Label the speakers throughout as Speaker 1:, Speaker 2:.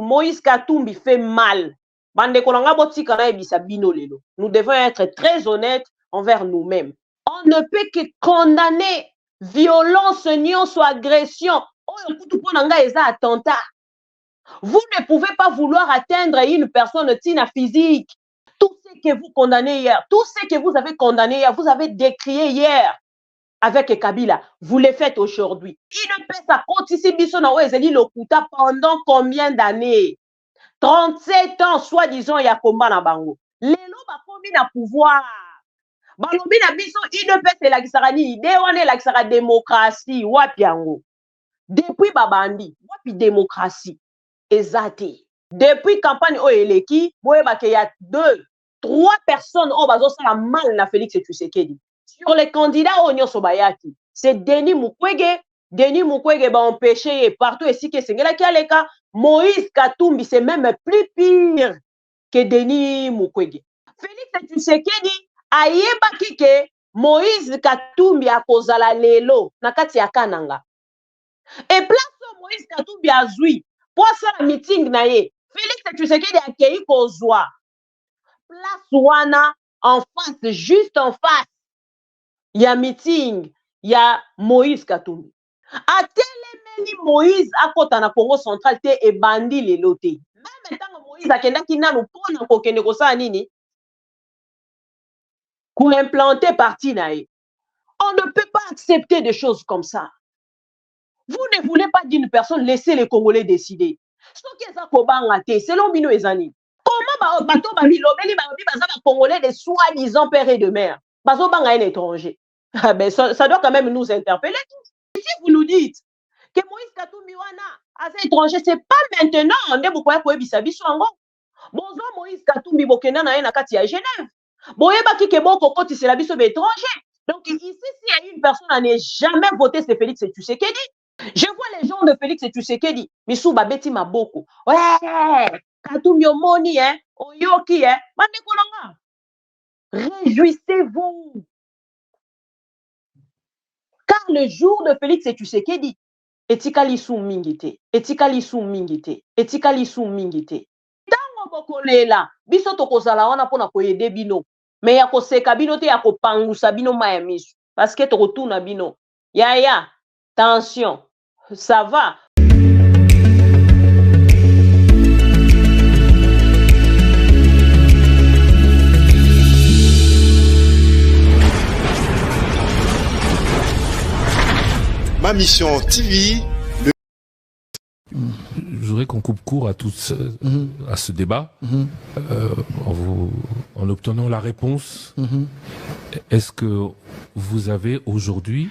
Speaker 1: Moïse Katumbi fait mal. Nous devons être très honnêtes envers nous-mêmes. On ne peut que condamner violence, soit agression. Attentat. Vous ne pouvez pas vouloir atteindre une personne physique. Tout ce que vous condamnez hier, tout ce que vous avez condamné hier, vous avez décrié hier avec Kabila, vous le faites aujourd'hui. Il ne peut pas pendant combien d'années? 37 ans, soi-disant, il y a combat dans Bango. Les lots bakomi na pouvoir. Balobi na biso, il ne peut se lagisarani, idée on est la démocratie, wapi yango. Depuis Babandi, wapi démocratie. Ezate. Depuis campagne Oeleki, il y a 2, 3 personnes au bazo ça mal na Félix Tshisekedi. Sur les candidats au Nyon Sobayaki, c'est Denis Mukwege. Denis Mukwege va empêcher partout ici que c'est là cas. Moïse Katumbi, c'est même plus pire que Denis Mukwege. Félix Tshisekedi a yebaki ke Moïse Katumbi a kozala lelo na kati ya kananga. Et place Moïse Katumbi a zui pour ça la meeting na ye. Félix Tshisekedi a kei kozwa. Place wana en face, juste en face. Il y a meeting, il y a Moïse Katumbi. A telemeni Moïse a kota na Congo central te e bandi le loté. Même tant Moïse a kenda ki nanu pona ko kende ko sa nini pour implanter parti na ye. On ne peut pas accepter des choses comme ça. Vous ne voulez pas d'une personne laisser les Congolais décider. Ce qui est kobanga te selon bino ezani. Comment bato ba bilobeli ba baza ba Congolais des soi-disant pères et de mère. Bazo banga un étranger. Ah ben ça doit quand même nous interpeller. Si vous nous dites que Moïse Katumbi wana as étranger, c'est pas maintenant on est beaucoup ko ebisa biso ngo. Bonzo Moïse Katumbi bokenda na na kati ya Genève. Boyeba ki ke boko koti c'est la biso étranger. Donc ici s'il y a une personne à ne jamais voter c'est Félix Tshisekedi. Je vois les gens de Félix Tshisekedi, Missou babeti maboko. Ouais, Katumbi omoni hein, oyoki hein. Bande kolonga. Réjouissez-vous. Car le jour de Félix Tshisekedi, etikali sou mingite, etikali sou mingite, etikali sou mingite. Tango bokolela, biso tokozala wana pona koyede bino. Mais ya koseka bino te ya kopangusa bino maya misu. Parce que tokotuna bino. Ya, tension. Ça va.
Speaker 2: Ma mission TV.
Speaker 3: Je voudrais qu'on coupe court à tout à ce débat en obtenant la réponse. Est-ce que vous avez aujourd'hui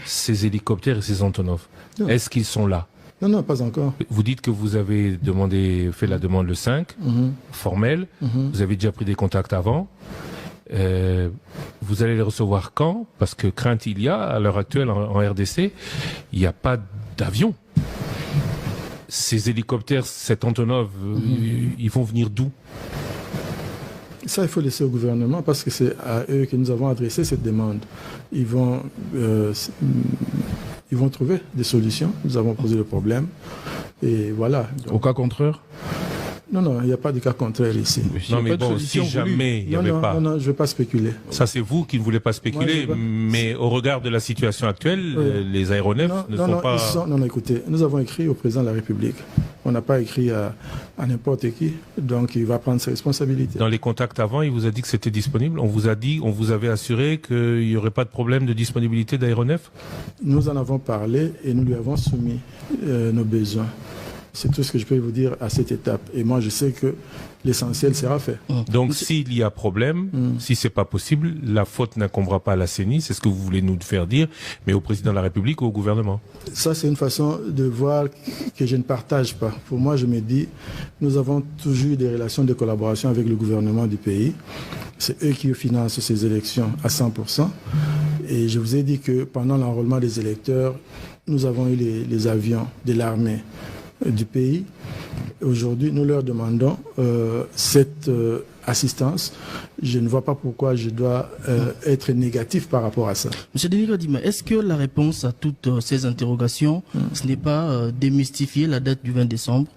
Speaker 3: ces hélicoptères et ces Antonov? Est-ce qu'ils sont là?
Speaker 4: Non, pas encore.
Speaker 3: Vous dites que vous avez fait la demande le 5, formelle. Vous avez déjà pris des contacts avant. Vous allez les recevoir quand? Parce que crainte il y a, à l'heure actuelle en RDC, il n'y a pas d'avion. Ces hélicoptères, cet Antonov, ils vont venir d'où?
Speaker 4: Ça, il faut laisser au gouvernement parce que c'est à eux que nous avons adressé cette demande. Ils vont trouver des solutions. Nous avons posé le problème. Et voilà.
Speaker 3: Au cas contraire?
Speaker 4: Non, il n'y a pas de cas contraire ici.
Speaker 3: Non, mais bon, si jamais il n'y avait pas...
Speaker 4: Non, je ne veux pas spéculer.
Speaker 3: Ça, c'est vous qui ne voulez pas spéculer, mais au regard de la situation actuelle, les aéronefs ne sont pas...
Speaker 4: Non, écoutez, nous avons écrit au président de la République. On n'a pas écrit à n'importe qui, donc il va prendre ses responsabilités.
Speaker 3: Dans les contacts avant, il vous a dit que c'était disponible? On vous avait assuré qu'il n'y aurait pas de problème de disponibilité d'aéronefs?
Speaker 4: Nous en avons parlé et nous lui avons soumis nos besoins. C'est tout ce que je peux vous dire à cette étape. Et moi, je sais que l'essentiel sera fait.
Speaker 3: Donc, s'il y a problème, si c'est pas possible, la faute n'incombera pas à la CENI, c'est ce que vous voulez nous faire dire, mais au président de la République ou au gouvernement?
Speaker 4: Ça, c'est une façon de voir que je ne partage pas. Pour moi, je me dis, nous avons toujours eu des relations de collaboration avec le gouvernement du pays. C'est eux qui financent ces élections à 100%. Et je vous ai dit que pendant l'enrôlement des électeurs, nous avons eu les avions de l'armée du pays. Aujourd'hui, nous leur demandons cette assistance. Je ne vois pas pourquoi je dois être négatif par rapport à ça.
Speaker 5: Monsieur Denis Kadima, est-ce que la réponse à toutes ces interrogations, ce n'est pas démystifier la date du 20 décembre?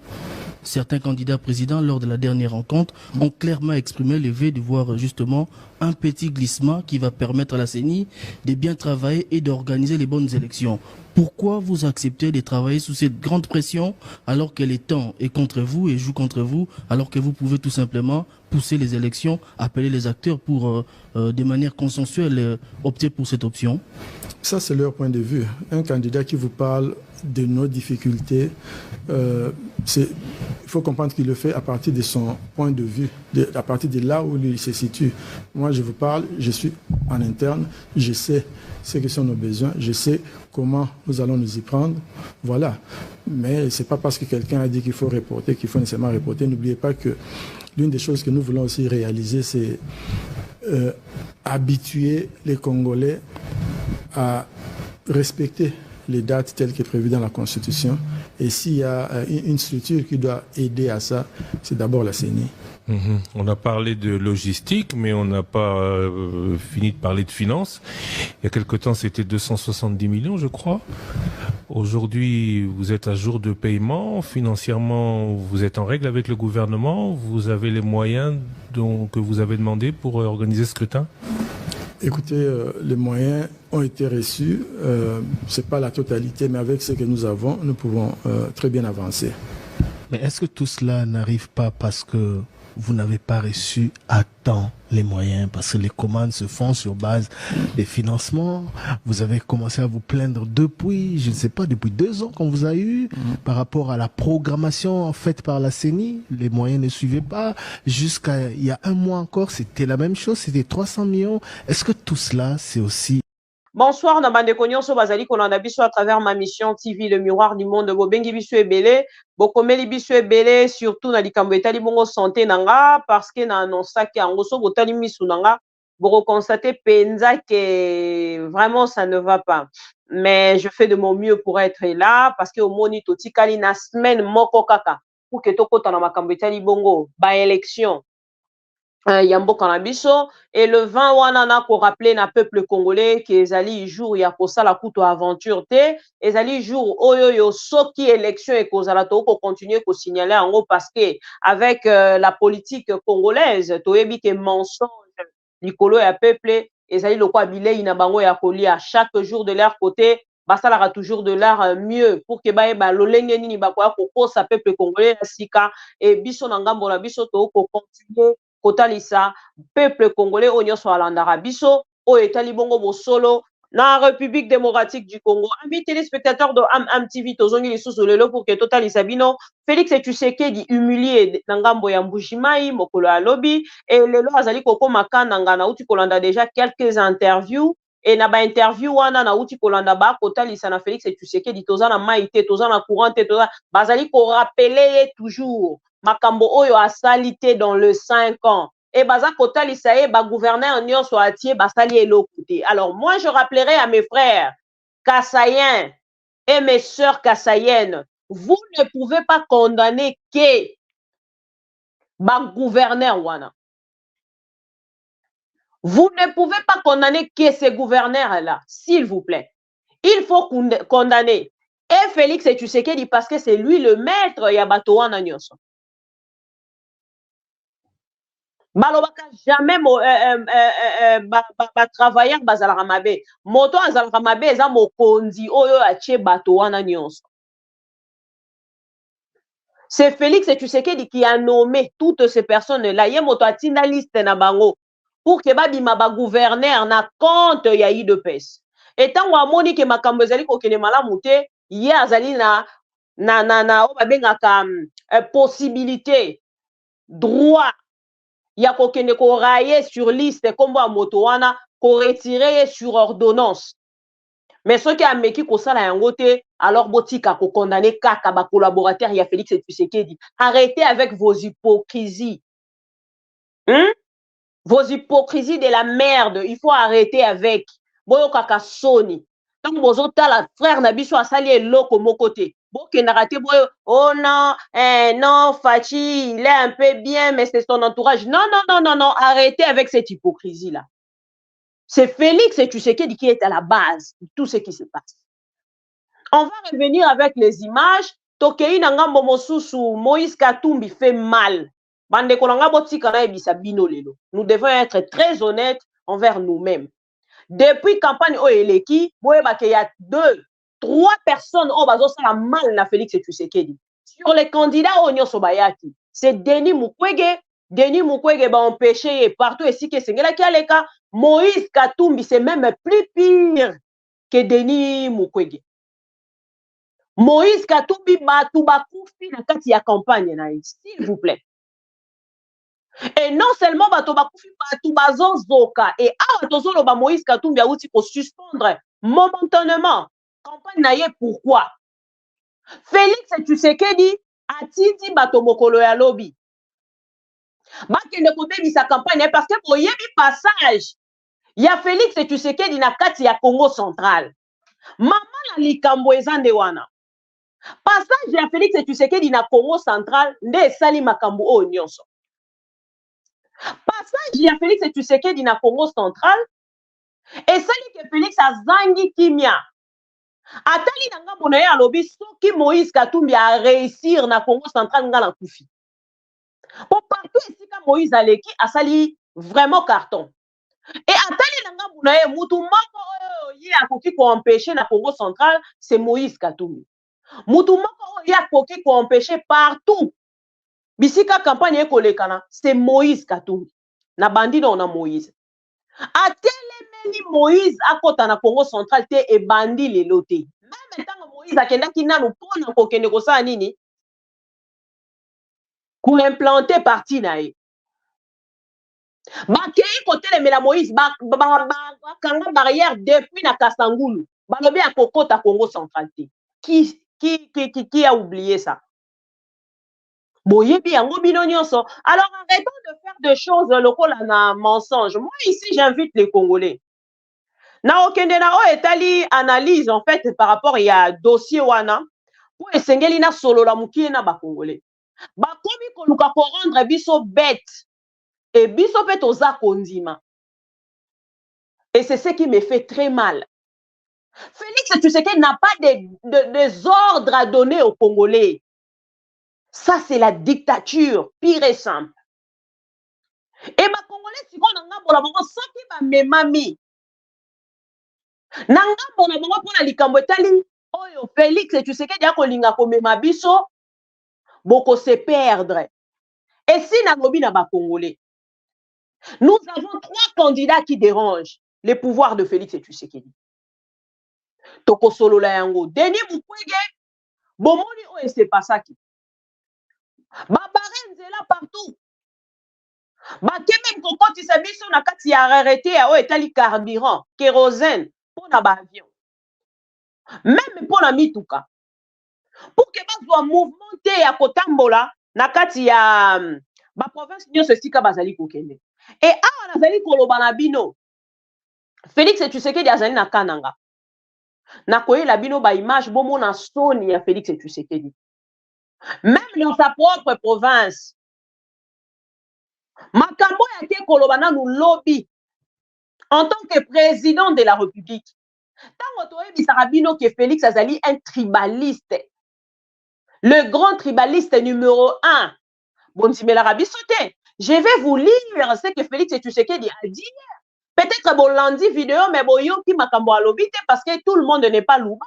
Speaker 5: certains candidats présidents, lors de la dernière rencontre, ont clairement exprimé le vœu de voir justement un petit glissement qui va permettre à la CENI de bien travailler et d'organiser les bonnes élections. Pourquoi vous acceptez de travailler sous cette grande pression alors que le temps est contre vous et joue contre vous, alors que vous pouvez tout simplement pousser les élections, appeler les acteurs pour, de manière consensuelle, opter pour cette option?
Speaker 4: Ça, c'est leur point de vue. Un candidat qui vous parle de nos difficultés, il faut comprendre qu'il le fait à partir de son point de vue, à partir de là où il se situe. Moi, je vous parle, je suis en interne, je sais ce que sont nos besoins, je sais comment nous allons nous y prendre. Voilà. Mais ce n'est pas parce que quelqu'un a dit qu'il faut reporter, qu'il faut nécessairement reporter. N'oubliez pas que l'une des choses que nous voulons aussi réaliser, c'est habituer les Congolais à respecter les dates telles que prévues dans la Constitution. Et s'il y a une structure qui doit aider à ça, c'est d'abord la CENI.
Speaker 3: On a parlé de logistique, mais on n'a pas fini de parler de finances. Il y a quelque temps, c'était 270 millions, je crois. Aujourd'hui, vous êtes à jour de paiement. Financièrement, vous êtes en règle avec le gouvernement. Vous avez les moyens que vous avez demandé pour organiser ce scrutin?
Speaker 4: Écoutez, les moyens ont été reçus. Ce n'est pas la totalité, mais avec ce que nous avons, nous pouvons très bien avancer.
Speaker 6: Mais est-ce que tout cela n'arrive pas parce que vous n'avez pas reçu à temps les moyens, parce que les commandes se font sur base des financements? Vous avez commencé à vous plaindre depuis, je ne sais pas, depuis 2 ans qu'on vous a eu, par rapport à la programmation faite par la CENI, les moyens ne suivaient pas. Jusqu'à il y a 1 mois encore, c'était la même chose, c'était 300 millions. Est-ce que tout cela, c'est aussi...
Speaker 1: Bonsoir, Nabande Konyoso Bazali Kolanda Biso à travers ma mission TV, le miroir du monde. Bobengi Biso Ebele, Bokomeli Biso Ebele, surtout na likambo etali bongo santé nanga, parce que na annonça que en gosso botali misu nanga, boko constater penza que vraiment ça ne va pas. Mais je fais de mon mieux pour être là, parce que au moni toti kali na semaine moko kaka, pour que toko tana makambo etali bongo, ba élection. Yambo Kanabiso et le 20 wana ko rappeler na peuple congolais que ezali jour ya kosala kuto aventure te, ezali jour oyo yo soki élection et kozala to ko continuer ko signaler en gros parce que avec la politique congolaise toyebi ke mensonge likolo ya peuple ezali lokwa bilei na bango ya kolia chaque jour de leur côté basalaka toujours de leur mieux pour que ba lolenge nini bakoya kokosa peuple congolais sika et biso na ngambo na biso to ko continuer kotalisa peuple congolais onyoso alandaka biso o etali bongo bosolo na République démocratique du Congo. Amis téléspectateurs de Am TV tozongi lisusu lelo pour que totalisa bino Félix Tshisekedi humilié na ngambo ya Mbujimayi mokolo ya lobi et lelo azali kokoma kananga na uti kolanda déjà quelques interviews et na ba interview wana na uti kolanda ba kotalisa na Félix Tshisekedi tozana maïté tozana courante tozana bazali ko rappeler toujours makambo oyo asalité dans le 5 ans. Et baza kota lisaye, ba gouverneur nyon so atie, basali elokute. Alors, moi, je rappellerai à mes frères kassaïens et mes sœurs kassaïennes, vous ne pouvez pas condamner que ba gouverneur wana. Vous ne pouvez pas condamner que ces gouverneurs-là, s'il vous plaît. Il faut condamner. Et Félix Tshisekedi parce que c'est lui le maître yabato wana nyonso. Balobaka jamais travailleur bazalaka mabe. Moto azalaka mabe eza mokonzi oyo atie bato wana nyonso. C'est Félix Tshisekedi qui a nommé toutes ces personnes-là. Ye moto atinda liste na bango pour que babima ba gouverneur na compte ya IDPS. Et tant wa moni ke makambo ezali kokene malamu te, ye azali na o babengaka possibilité droit ya kokende ko railler sur liste kombo ya moto wana ko retirer sur ordonnance. Mais ceux qui a meki ko sala yango te, alors botika ko condamner kaka ba collaborateur ya Félix Tshisekedi. Arrêtez avec vos hypocrisies. Vos hypocrisies de la merde, il faut arrêter avec. Boyo kaka soni. Tant bozo tala frère na biso asali eloko mokote. Oh non, non, Fachi, il est un peu bien, mais c'est son entourage. Non, arrêtez avec cette hypocrisie-là. C'est Félix Tshisekedi qui est à la base de tout ce qui se passe. On va revenir avec les images tokei na ngambo mosusu Moïse Katumbi fait mal. Bande kolanga botika na ebisa bino lelo. Nous devons être très honnêtes envers nous-mêmes. Depuis campagne Oeleki, il y a 2, 3 personnes au bazosala mal na Félix Tshisekedi. Sur les candidats au Nyon Sobayaki, c'est Denis Mukwege. Denis Mukwege va empêcher partout ici que Sengela Kialeka. Moïse Katumbi, c'est même plus pire que Denis Mukwege. Moïse Katumbi batu bakufi na kati ya campagne na s'il vous plaît. Et non seulement batu bakufi batu bazonzoka et awa tozoloba Moïse Katumbi a outi ko suspendre momentanément campagne na ye pourquoi? Félix Tshisekedi atindi bato mokolo ya lobi. Bakende kobebisa campagne parce que boyebi passage ya Félix Tshisekedi na kati ya Congo central. Mama na likambo ezande wana. Passage ya Félix Tshisekedi na Congo central nde esali makambo o nyonso. Passage ya Félix Tshisekedi na Congo central esali ke Félix azangi kimia. Atali na ngambo na ye alobi soki Moïse Katumbi a réussir na Congo central nga na kufi. Po partout esika Moïse aleki asali vraiment carton. Et atali na ngambo na ye mutu moko ye akoki ko empêcher na Congo central c'est Moïse Katumbi. Mutu moko ye akoki ko empêcher partout. Bisika campagne ekolekana c'est Moïse Katumbi. Na bandino on a Moïse. Atelemeli Moïse akota na Congo central te e bandi lelo te. Même tant Moïse akendaki nanu pona kokende kosala nini? Ko implanter parti na ye. Bakei kotelemela Moïse kanga barrière depuis na Kasangulu. Balobi akokota Congo central te. Qui a oublié ça? Boyebi yango bino nyonso. Alors arrêtons de faire des choses lokola na mensonge. Moi ici j'invite les Congolais. Na okende na o etali analyse en fait par rapport ya dossier wana pour esengeli na solo la mukie na ba Congolais. Ba komi koluka ko rendre biso bête et biso pe toza kondima. Et c'est ce qui me fait très mal. Félix Tshisekedi n'a pas des ordres à donner aux Congolais. Ça, c'est la dictature, pire et simple. Et ma Congolais, si on a un bon soki ba memami. Nanga bon pour la likambotali. Oyo Félix Tshisekedi a kolinga ko mema biso, boko se perdre. Et si nagobi na ba Congolais, nous avons 3 candidats qui dérangent les pouvoirs de Félix Tshisekedi. Toko solo la yango. Denis Mukwege, bomoni oyo c'est pas ça qui. Babarenze là partout. Baké même kokoti sa biso na kati ya arrêté o etali carburant, kérosène pour na ba avion. Même pour la mituka. Pour que bazwa mouvement te ya kotambola na kati ya ba province nyonso esika bazali kokende. Et awa nazali koloba na bino. Félix Tshisekedi azali na Kananga. Na koyela bino ba image bomona soni ya Félix Tshisekedi. Même dans sa propre province. Makambo ya ke koloba na nous lobby en tant que président de la République. Tango toyebisaka bino que Félix azali un tribaliste. Le grand tribaliste numéro 1. Bontimela biso te. Je vais vous lire ce que Félix Tshisekedi a dit. Peut-être bon lundi vidéo mais boyo ki makambo alobi te parce que tout le monde n'est pas louba.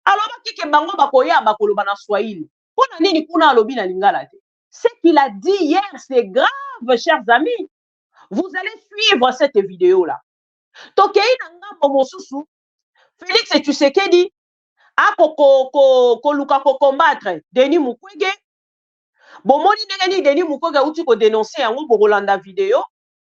Speaker 1: Alors ki ke bango bakoya bakoloba na Swahili. Pona nini kuna alobi na lingala te. Ce qu'il a dit hier c'est grave chers amis. Vous allez suivre cette vidéo là. Tokei na ngambo mosusu Félix Tshisekedi a luka ko combattre Denis Mukwege. Bomoni ndenge ni Denis Mukwege uti ko dénoncer yango bokolanda vidéo.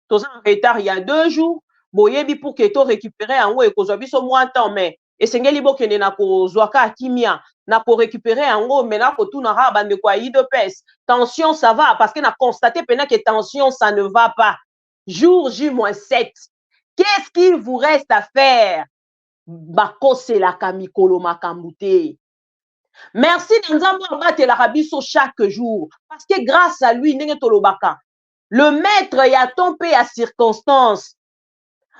Speaker 1: Toza en retard il y a 2 jours. Boyebi pour que to récupérer yango e kozwa biso moins temps mais esengeli bokende na kozwaka kimia na ko récupérer yango mais na ko tuna ha bande kwa IDPS. Tension ça va parce que na constaté pena que tension ça ne va pas. Jour J-7. Qu'est-ce qu'il vous reste à faire? Bakose la kamikolo makambute. Merci Nzambo abate la rabiso chaque jour parce que grâce à lui ndenge tolobaka le maître ya tombé à circonstance.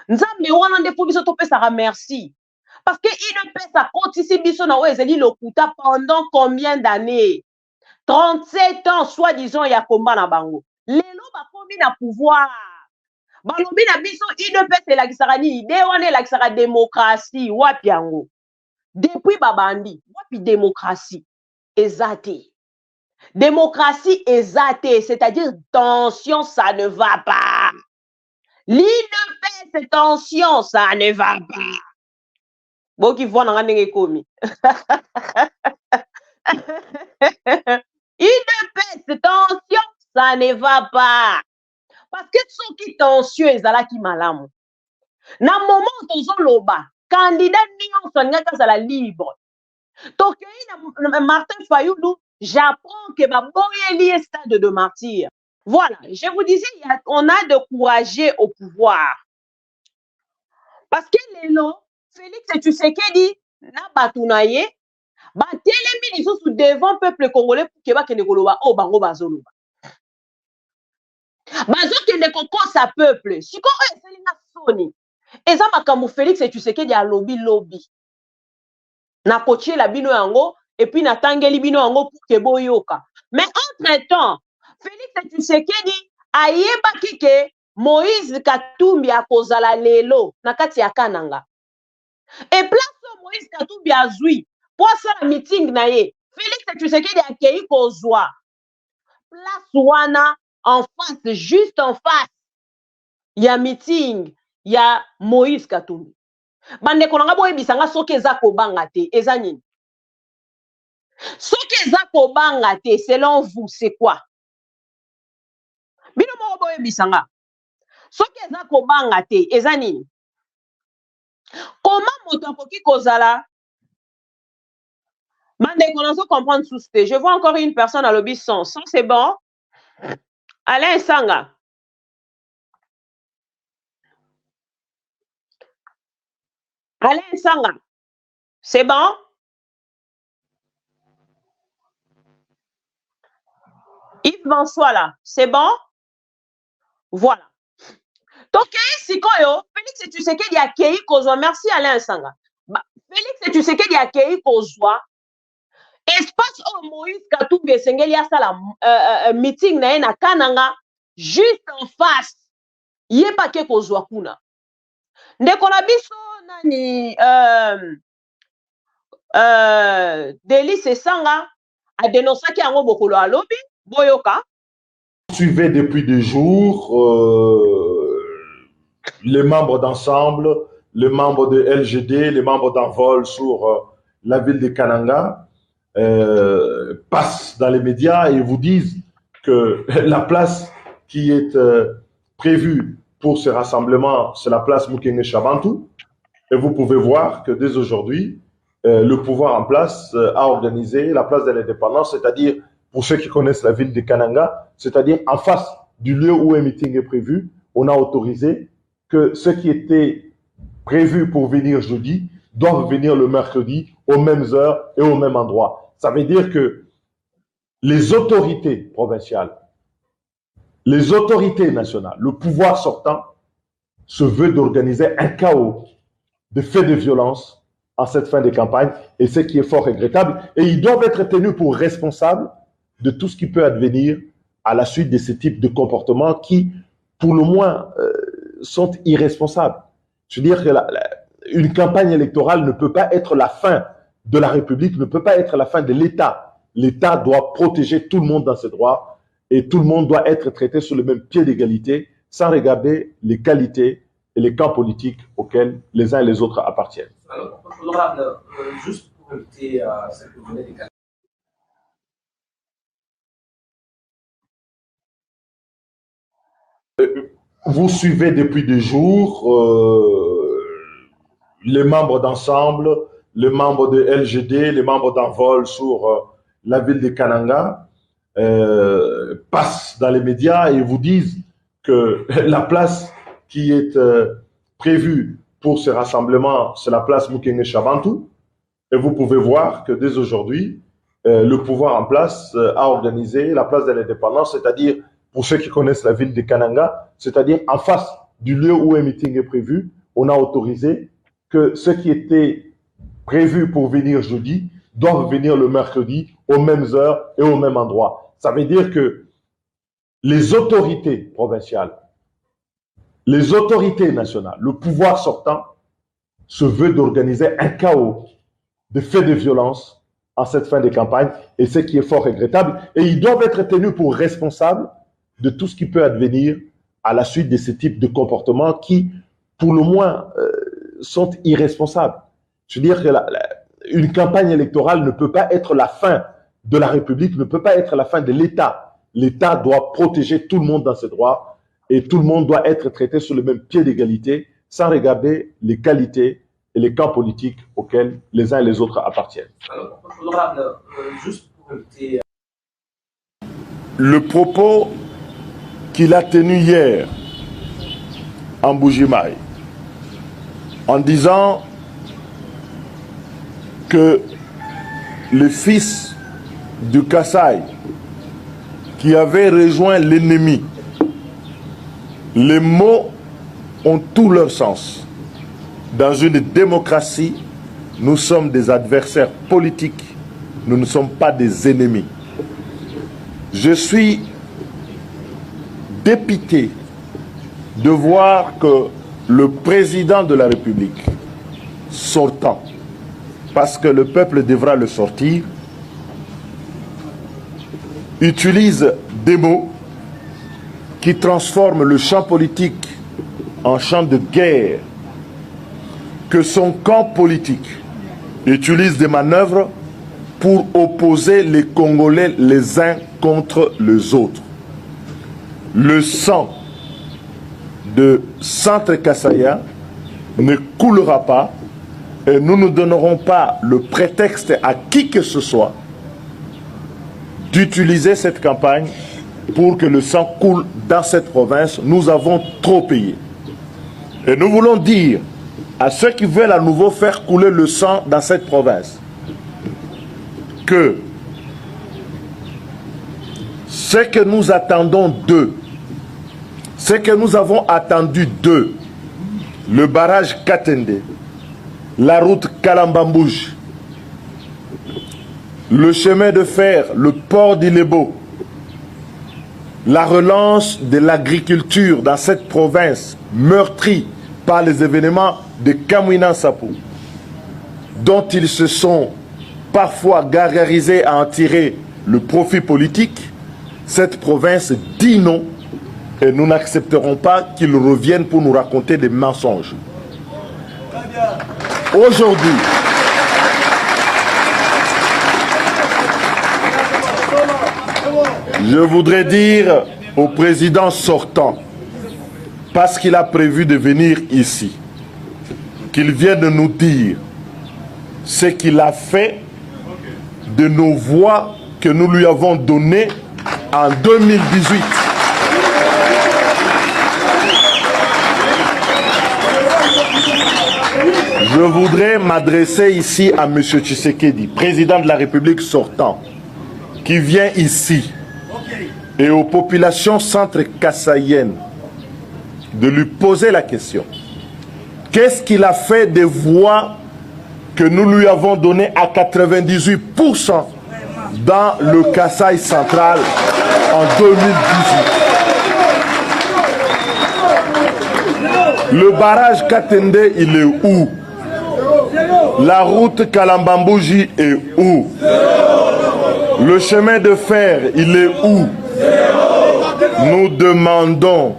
Speaker 1: Nzambe wana nde po biso topesa merci. Parce que UDPS a continué biso na ezali lokuta pendant combien d'années? 37 ans, soi-disant, ya combat na bango. Lelo bakomi na pouvoir. Balobi na biso UDPS elakisaka ni idée wana elakisaka démocratie wapi yango. Depuis babandi, wapi démocratie ezate. Démocratie ezate, c'est-à-dire tension, ça ne va pas. L'UDPS tension, ça ne va pas. Bon qui voit dans ndenge komi. UDPS tension, ça ne va pas. Parce que ceux qui tension ezalaki malamu. Na moment tozo loba, candidat nyonso ngaka zala libre. Tokei na Martin Fayulu, j'apprends que baboyeli est stade de martyr. Voilà, je vous disais, on a de courageux au pouvoir. Parce que lelo, Félix Tshisekedi na batunaye, batelemi lisusu devant peuple congolais pour que bakende koloba o bango bazoloba. Bazokende kokosa peuple. Siko oyo eselinga soni. Eza makambo Félix Tshisekedi a lobby. Na kotie la bino yango et puis na tangeli bino yango pour que boyoka. Mais entre-temps, Félix Tshisekedi ayebaki ke Moïse Katumbi akozala lelo na kati ya Kananga. Et place Moïse Katumbi azui pour ça meeting na ye. Félix Tshisekedi akei kozwa. Place wana en face, juste en face. Il y a meeting, il y a Moïse Katumbi. Bande konanga boye bisanga soki eza kobanga te, eza nini? Soki eza kobanga te, selon vous, c'est quoi? Bino mo boye bisanga. Soki eza kobanga te, eza nini? Comment moto akoki kozala? Bande konanga comprendre sous ce. Je vois encore une personne à lobby son. Son c'est bon? Alain Sanga. Alain Sanga. C'est bon? Yves François là. C'est bon? Voilà. Donc, Sikoyo, Félix Tshisekedi a kei kozwa. Merci Alain Sanga. Félix Tshisekedi a kei kozwa. Espace au Moïse Katumbi esengeli asala meeting na ye na Kananga juste en face. Ye pa ke kozwa kuna. Ndeko na biso nani Délice Sanga a dénoncé ki yango bokolo alobi boyoka.
Speaker 7: Suivez depuis des jours les membres d'ensemble, les membres de LGD, les membres d'Envol sur la ville de Kananga passent dans les médias et vous disent que la place qui est prévue pour ce rassemblement, c'est la place Mukenge Chabantou. Et vous pouvez voir que dès aujourd'hui, le pouvoir en place a organisé la place de l'indépendance, c'est-à-dire, pour ceux qui connaissent la ville de Kananga, c'est-à-dire en face du lieu où un meeting est prévu, on a autorisé que ceux qui étaient prévus pour venir jeudi doivent venir le mercredi aux mêmes heures et au même endroit. Ça veut dire que les autorités provinciales, les autorités nationales, le pouvoir sortant se veut d'organiser un chaos de faits de violence en cette fin de campagne, et ce qui est fort regrettable. Et ils doivent être tenus pour responsables de tout ce qui peut advenir à la suite de ce type de comportements qui, pour le moins, sont irresponsables. Je veux dire que une campagne électorale ne peut pas être la fin de la République, ne peut pas être la fin de l'État. L'État doit protéger tout le monde dans ses droits et tout le monde doit être traité sur le même pied d'égalité sans regarder les qualités et les camps politiques auxquels les uns et les autres appartiennent.
Speaker 8: Alors, honorable, juste pour éviter ce que vous venez de dire.
Speaker 7: Vous suivez depuis des jours les membres d'ensemble, les membres de LGD, les membres d'Envol sur la ville de Kananga passent dans les médias et vous disent que la place qui est prévue pour ce rassemblement, c'est la place Mukenge Chabantou. Et vous pouvez voir que dès aujourd'hui, le pouvoir en place a organisé la place de l'indépendance, c'est-à-dire, pour ceux qui connaissent la ville de Kananga, c'est-à-dire en face du lieu où un meeting est prévu, on a autorisé que ceux qui étaient prévus pour venir jeudi doivent venir le mercredi aux mêmes heures et au même endroit. Ça veut dire que les autorités provinciales, les autorités nationales, le pouvoir sortant se veut d'organiser un chaos de faits de violence en cette fin de campagne, et ce qui est fort regrettable. Et ils doivent être tenus pour responsables de tout ce qui peut advenir à la suite de ce type de comportements qui, pour le moins, sont irresponsables. Je veux dire que une campagne électorale ne peut pas être la fin de la République, ne peut pas être la fin de l'État. L'État doit protéger tout le monde dans ses droits et tout le monde doit être traité sur le même pied d'égalité sans regarder les qualités et les camps politiques auxquels les uns et les autres appartiennent.
Speaker 8: Alors, honorable, juste pour éviter...
Speaker 7: Le propos qu'il a tenu hier en Bujimaï, en disant que le fils du Kasaï qui avait rejoint l'ennemi, les mots ont tout leur sens. Dans une démocratie, nous sommes des adversaires politiques, nous ne sommes pas des ennemis. Je suis dépité de voir que le président de la République sortant, parce que le peuple devra le sortir, utilise des mots qui transforment le champ politique en champ de guerre, que son camp politique utilise des manœuvres pour opposer les Congolais les uns contre les autres. Le sang de Centre Kassaya ne coulera pas et nous ne donnerons pas le prétexte à qui que ce soit d'utiliser cette campagne pour que le sang coule dans cette province. Nous avons trop payé. Et nous voulons dire à ceux qui veulent à nouveau faire couler le sang dans cette province que ce que nous attendons d'eux, ce que nous avons attendu d'eux, le barrage Katende, la route Kalambambouj, le chemin de fer, le port d'Ilebo, la relance de l'agriculture dans cette province meurtrie par les événements de Kamwina Sapou, dont ils se sont parfois gargarisés à en tirer le profit politique, cette province dit non et nous n'accepterons pas qu'ils reviennent pour nous raconter des mensonges. Aujourd'hui, je voudrais dire au président sortant, parce qu'il a prévu de venir ici, qu'il vienne nous dire ce qu'il a fait de nos voix que nous lui avons données en 2018. Je voudrais m'adresser ici à M. Tshisekedi, président de la République sortant, qui vient ici, et aux populations centre-kassaïennes, de lui poser la question. Qu'est-ce qu'il a fait des voix que nous lui avons données à 98% dans le Kasaï central en 2018? Le barrage Katende, il est où? La route Kalambambouji est où? Le chemin de fer, il est où? Nous demandons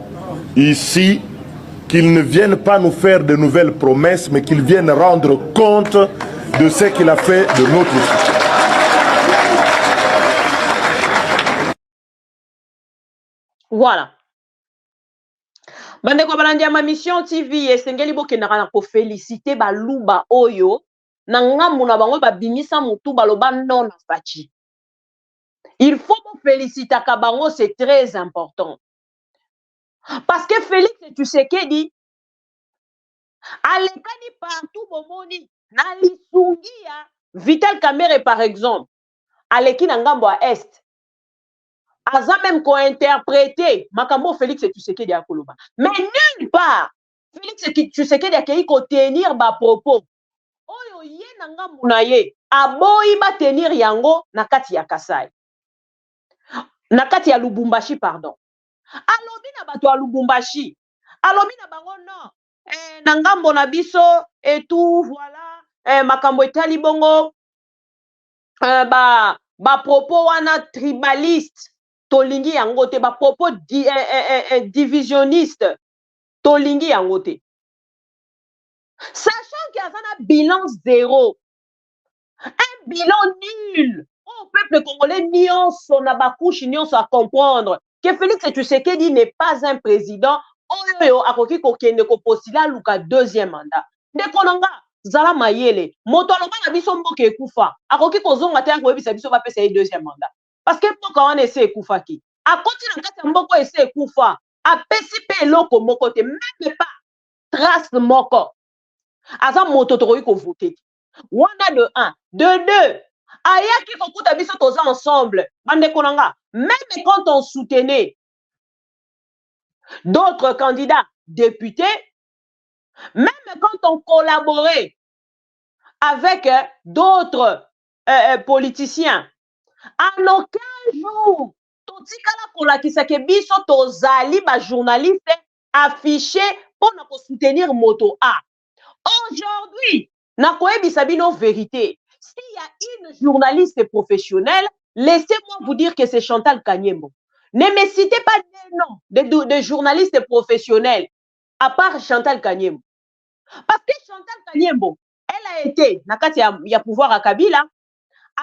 Speaker 7: ici qu'il ne vienne pas nous faire de nouvelles promesses, mais qu'il vienne rendre compte de ce qu'il a fait de notre vie.
Speaker 1: Voilà. Bandeko balandi ma mission TV esengeli bokendaka na ko féliciter baluba oyo na ngambu na bango babimisa mutu baloba non na fachi. Il faut féliciter Kabango, c'est très important. Parce que Félix Tshisekedi alekani partout bomoni na lisungia Vital Kamerhe par exemple aleki na ngambo à est. Aza même co-interprété makambo Félix Tshisekedi a koloba. Mais nulle part Félix Tshisekedi a kei ko tenir ba propos. Oyo ye na ngambu na ye aboyi ba tenir yango na kati ya Kasai. Na kati ya Lubumbashi pardon. Alobi na bato ya Lubumbashi. Alobi na bango non. Na ngambo na biso et tout voilà makambo etali bongo ba propos wana tribaliste tolingi yango te, ba propos divisionniste tolingi yango te. Sachant qu'il y a un bilan zéro, un bilan nul au peuple congolais, nyonso na bakouche nyonso à comprendre que Félix Tshisekedi n'est pas un président oyo akoki kokende ko postula luka deuxième mandat. Ndekonanga zala mayele moto aloba na biso mboka ekufa akoki kozonga te akoyebisa biso bapesa ye deuxième mandat parce que mboka wana ese ekufaki akoti na kati ya mboka ese ekufa apesi pe eloko moko te, même pas trace moko aza moto tokoki kovote wana de 1 de 2 ayaki kokuta biso toza ensemble bandekonanga, même quand on soutenait d'autres candidats députés, même quand on collaborait avec d'autres politiciens, en aucun jour, totikala kolakisa ke biso tozali ba journaliste affiché pour nous soutenir moto A. Aujourd'hui, nakoyebisa bino vérité. S'il y a une journaliste professionnelle, laissez-moi vous dire que c'est Chantal Kanyembo. Ne me citez pas des noms de journalistes professionnels, à part Chantal Kanyembo. Parce que Chantal Kanyembo, elle a été, il y a pouvoir à Kabila,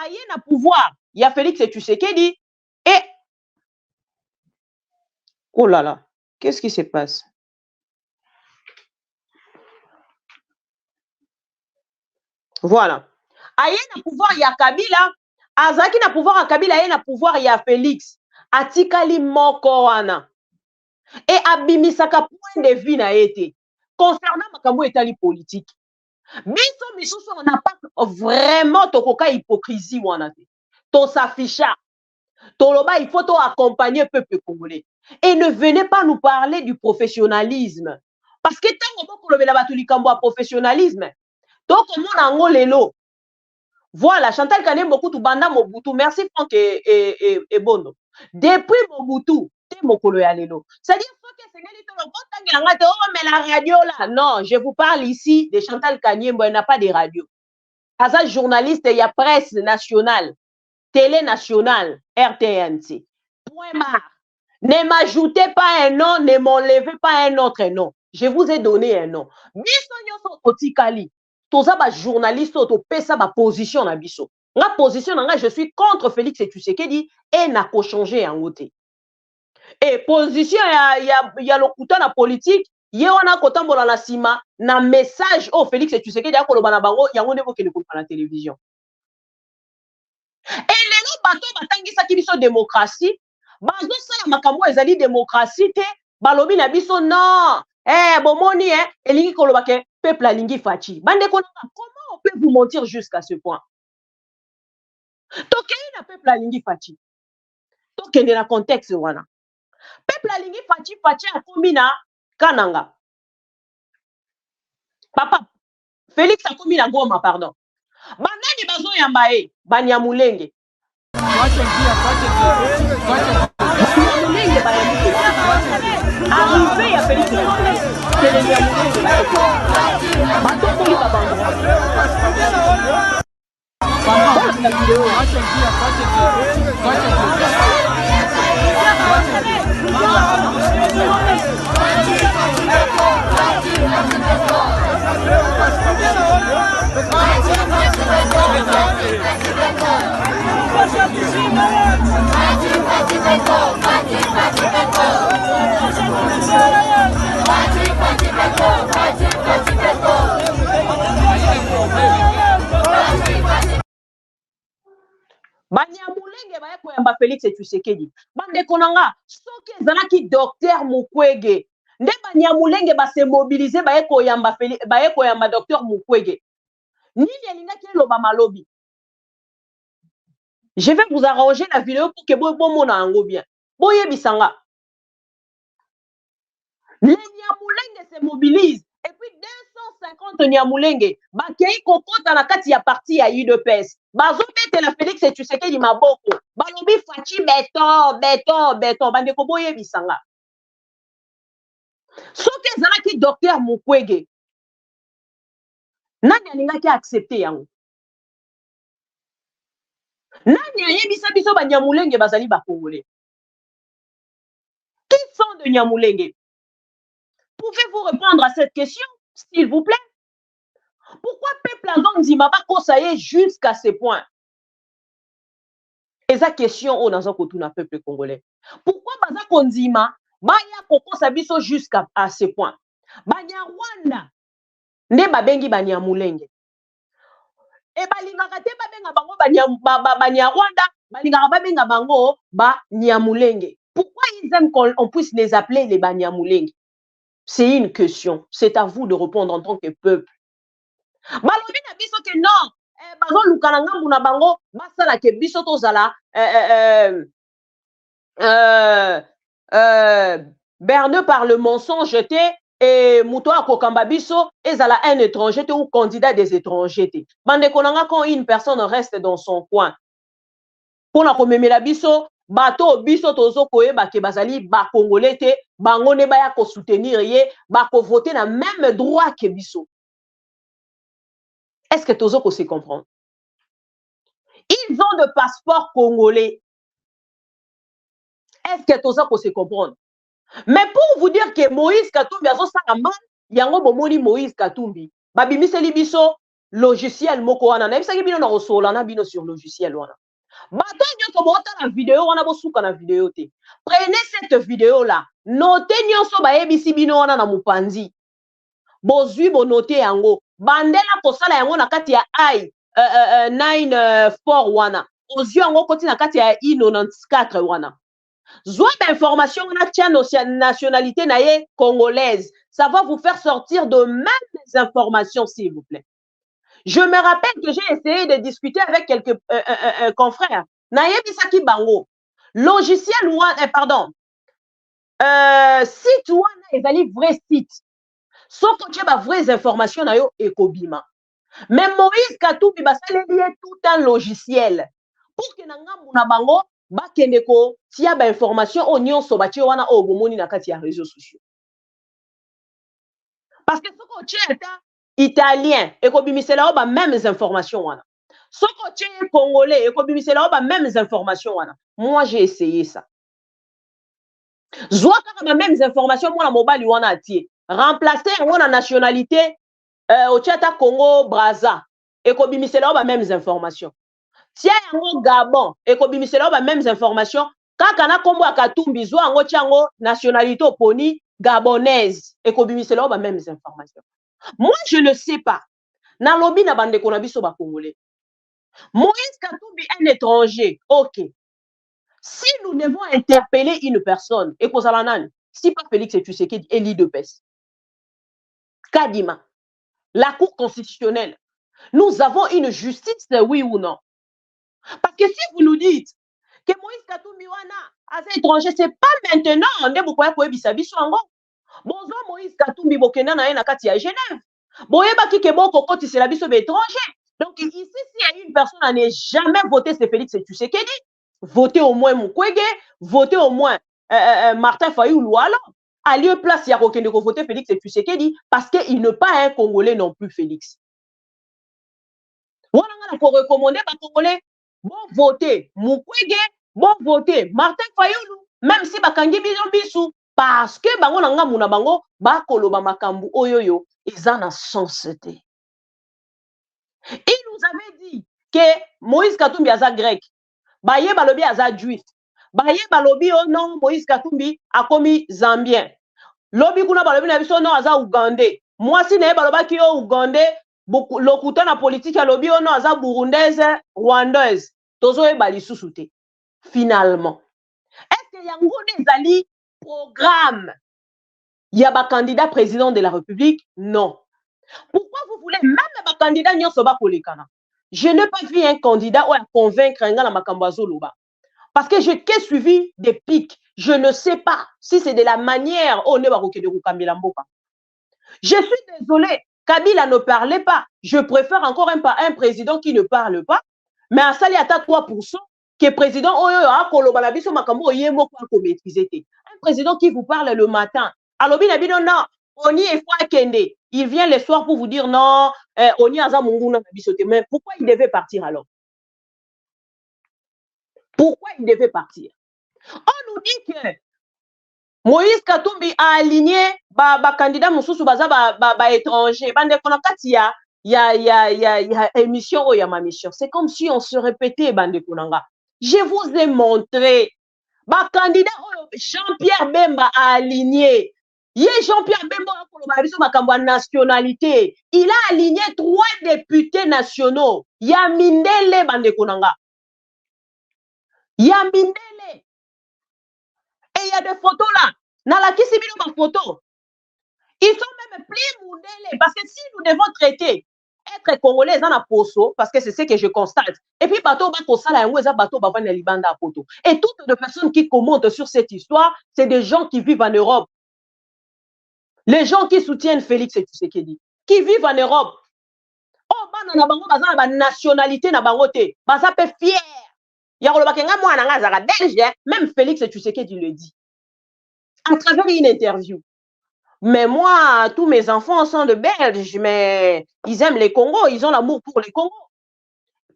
Speaker 1: il y a pouvoir, il y a Félix Tshisekedi, et... Oh là là, qu'est-ce qui se passe? Voilà. Il y a pouvoir, il y a Kabila, Azaki na pouvoir à Kabila, il y a pouvoir, il y a Félix. Atikali moko wana et abimisaka point de vue na été concernant makambo etali politique biso misusu on n'a pas vraiment tokoka hypocrisie wana te to s'afficha toloba il faut to accompagner peuple congolais et ne venez pas nous parler du professionnalisme parce que tango boko lobela batu likambo professionnalisme to komona ngo lelo. Voilà, Chantal Kanyembo kutu banda Mobutu, merci Franck et Bondo. Depuis Mobutu, t'es mokolo ya lelo. C'est-à-dire que c'est mais la radio là, non, je vous parle ici de Chantal Kanyembo, elle n'a pas de radio. As journaliste, il y a presse nationale, télé nationale, RTNC. Point barre. Ne m'ajoutez pas un nom, ne m'enlevez pas un autre nom. Je vous ai donné un nom. Biso nyoso kotikali. Toza ba journaliste to pesa ba position na biso. La position nga je suis contre Félix Tshisekedi et n'a ko changer en côté. Et position ya lokuta na politique, ye wana kotambola na sima na message au Félix Tshisekedi akoloba na bango yango ndeko kele ko na télévision. Et lelo bato batangisa ki biso démocratie, bazo sala makambo ezali démocratie te, balobi na biso non. Bomoni elingi koloba ke peuple alingi fachi. Bande konanga, comment on peut vous mentir jusqu'à ce point? Tokeni na peuple alingi fachi. Tokeni na contexte wana. Peuple alingi fachi fachi akomi na Kananga. Papa Félix akomi na Goma pardon. Banani bazo yamba e Banyamulenge. Banyamulenge arrivé à Félix c'est les Banyamulenge bato koli babango. Banyamulenge baye koyamba Félix Tshisekedi. Bande konanga soki ezalaki docteur Mukwege nde Banyamulenge ba se mobiliser baye koyamba docteur Mukwege. Nini elingaki eloba malobi. Je vais vous arranger la vidéo pour que bon mona ango bien. Boye bisanga. Les Nyamulenge se mobilisent et puis 150 Nyamulenge bakei kokota na kati ya parti ya UDPS bazobetela Félix Tshisekedi maboko balobi faci beton bandeko boyebisanga soki ezalaki docteur Mukwege nani alingaki accepter yango nani ayebisa biso banyamulenge bazali bakongolais qui sont de Nyamulenge? Pouvez-vous répondre à cette question, s'il vous plaît? Pourquoi peuple Azondima pas conseillé jusqu'à ce point? Et sa question au dans un peuple congolais. Pourquoi Baza Kondima baya koko sabiso jusqu'à ce point? Banya Rwanda ne babengi banya mulenge. Et balingaka te babenga bango banya Rwanda, balingaka babenga bango ba Nyamulenge. Pourquoi ils aiment qu'on puisse les appeler les Banyamulenge? C'est une question. C'est à vous de répondre en tant que peuple. Balobi na biso que non. Bazo lukana ngambu na bango basala ke biso tozala berné par le mensonge et muto kokamba biso ezala un étranger ou candidat des étrangers. Bande konanga quand une personne reste dans son coin. Pour na komemela biso bato biso tozo koyeba ke bazali ba congolais te bango ne baya ko soutenir ye ba ko voter na même droit que biso. Est-ce que tozo ko se comprendre? Ils ont de passeport congolais. Est-ce que tozo ko se comprendre? Mais pour vous dire que Moïse Katumbi azo sanga yango bomoni Moïse Katumbi babimiseli biso logiciel moko wana na bisaki bino na rosola na bino sur logiciel wana. Bato nyonso bota la vidéo wana bosuka na vidéo te. Prenez cette vidéo là. Notez nyonso bayebisi bino wana na mupanzi. Bozwi bo noter yango. Bandela kosala yango na kati ya I 94 wana. Ozwi yango koti na kati ya I94 wana. Zwa d'information wana tia nationalité na ye congolaise. Ça va vous faire sortir de mêmes informations s'il vous plaît. Je me rappelle que j'ai essayé de discuter avec quelques confrères. Nayebisaki bango. Logiciel pardon. Site wana ezali vrai site. Sauf que tu as vraies informations na yo ekobima. Mais Moïse Katumbi basaleli tout un logiciel pour que nangambu na bango bakende ko tia ba information o nyonso batie wana o bomoni na kati ya réseaux sociaux. Parce que soko tu es italien ekobimisela ba mêmes informations wana. Soko tu es congolais ekobimisela ba mêmes informations wana. Moi j'ai essayé ça. Zwa kaka ba mêmes informations moi na mobile wana atie. Remplacer yango na nationalité au Tchata Congo Brazza ekobimisela ba mêmes informations. Tia yango Gabon ekobimisela ba mêmes informations. Kaka na kombo ya Katumbi zwa yango tiango nationalité oponi gabonaise ekobimisela ba mêmes informations. Moi je ne sais pas. Na lobi na bande ko na biso ba congolais. Moïse Katumbi un étranger. OK. Si nous devons interpeller une personne et kozala nani si pas Félix Tshisekedi et l'IDPS. Kadima, la Cour constitutionnelle, nous avons une justice, oui ou non? Parce que si vous nous dites que Moïse Katumbi wana as étranger, c'est pas maintenant, on est beaucoup à bisabiso ango. Bonzo Moïse Katumbi bokenda na na kati ya Genève. Boyeba ki ke boko koti c'est la biso étranger. Donc ici, s'il y a une personne qui n'a jamais voté, c'est Félix Tshisekedi. Votez au moins Mukwege, votez au moins Martin Fayulu alors. À lieu place, il y a aucun de voter Félix Tshisekedi parce qu'il n'est pas un Congolais non plus, Félix. On a recommandé aux Congolais, bon voter Mukwege, bon voter Martin Fayulu, même si Bakangi Bisou, parce que bango nanga muna bango ba koloba makambu oyoyo ezana sensité. Il nous avait dit que Moïse Katumbi aza grec, baye balobi aza juif, baye balobi oh non Moïse Katumbi a commis zambien. Lobi kuna balobi na biso non aza ougandais. Moi si na baloba ki o ougandais, lokuta na politique ya lobi oh non aza burundaise, rwandaise. Tozo e bali susute. Finalement, est-ce que yango ezali programme ya ba candidat président de la République? Non. Pourquoi vous voulez même ba candidat nyonso ba kolekana? Je n'ai pas vu un candidat ou à convaincre un gars na makambo loba. Parce que j'ai suivi des pics. Je ne sais pas si c'est de la manière où on est baroké de Rukambilamboka. Je suis désolé. Kabila ne parlait pas. Je préfère encore un président qui ne parle pas, mais à Sali Ata 3%, qui est président, un président qui vous parle le matin. Alors, non, Oni est fois Kende. Il vient le soir pour vous dire non, Oni Aza Munguna Bisote. Mais pourquoi il devait partir alors? Pourquoi il devait partir? On nous dit que Moïse Katumbi a aligné candidat Moussoussou Baza étranger. Il y a émission ou il y a ma mission. C'est comme si on se répétait, Bande Konanga. Je vous ai montré. Candidat Jean-Pierre Bemba a aligné. Jean-Pierre Bemba a nationalité. Il a aligné 3 députés nationaux. Yamindele Bande Konanga. Yamindele. Et il y a des photos là. Dans la Kissibino, ma photo. Ils sont même plus moudélés. Parce que si nous devons traiter être congolais dans la poso, parce que c'est ce que je constate. Et puis, bateau, bateau, et toutes les personnes qui commentent sur cette histoire, c'est des gens qui vivent en Europe. Les gens qui soutiennent Félix Tshisekedi, qui vivent en Europe. Oh, na bango, baza nationalité na bangote. Baza pe fier. Même Félix Tshisekedi le dit. À travers une interview. Mais moi, tous mes enfants sont de Belges, mais ils aiment les Congos, ils ont l'amour pour les Congos.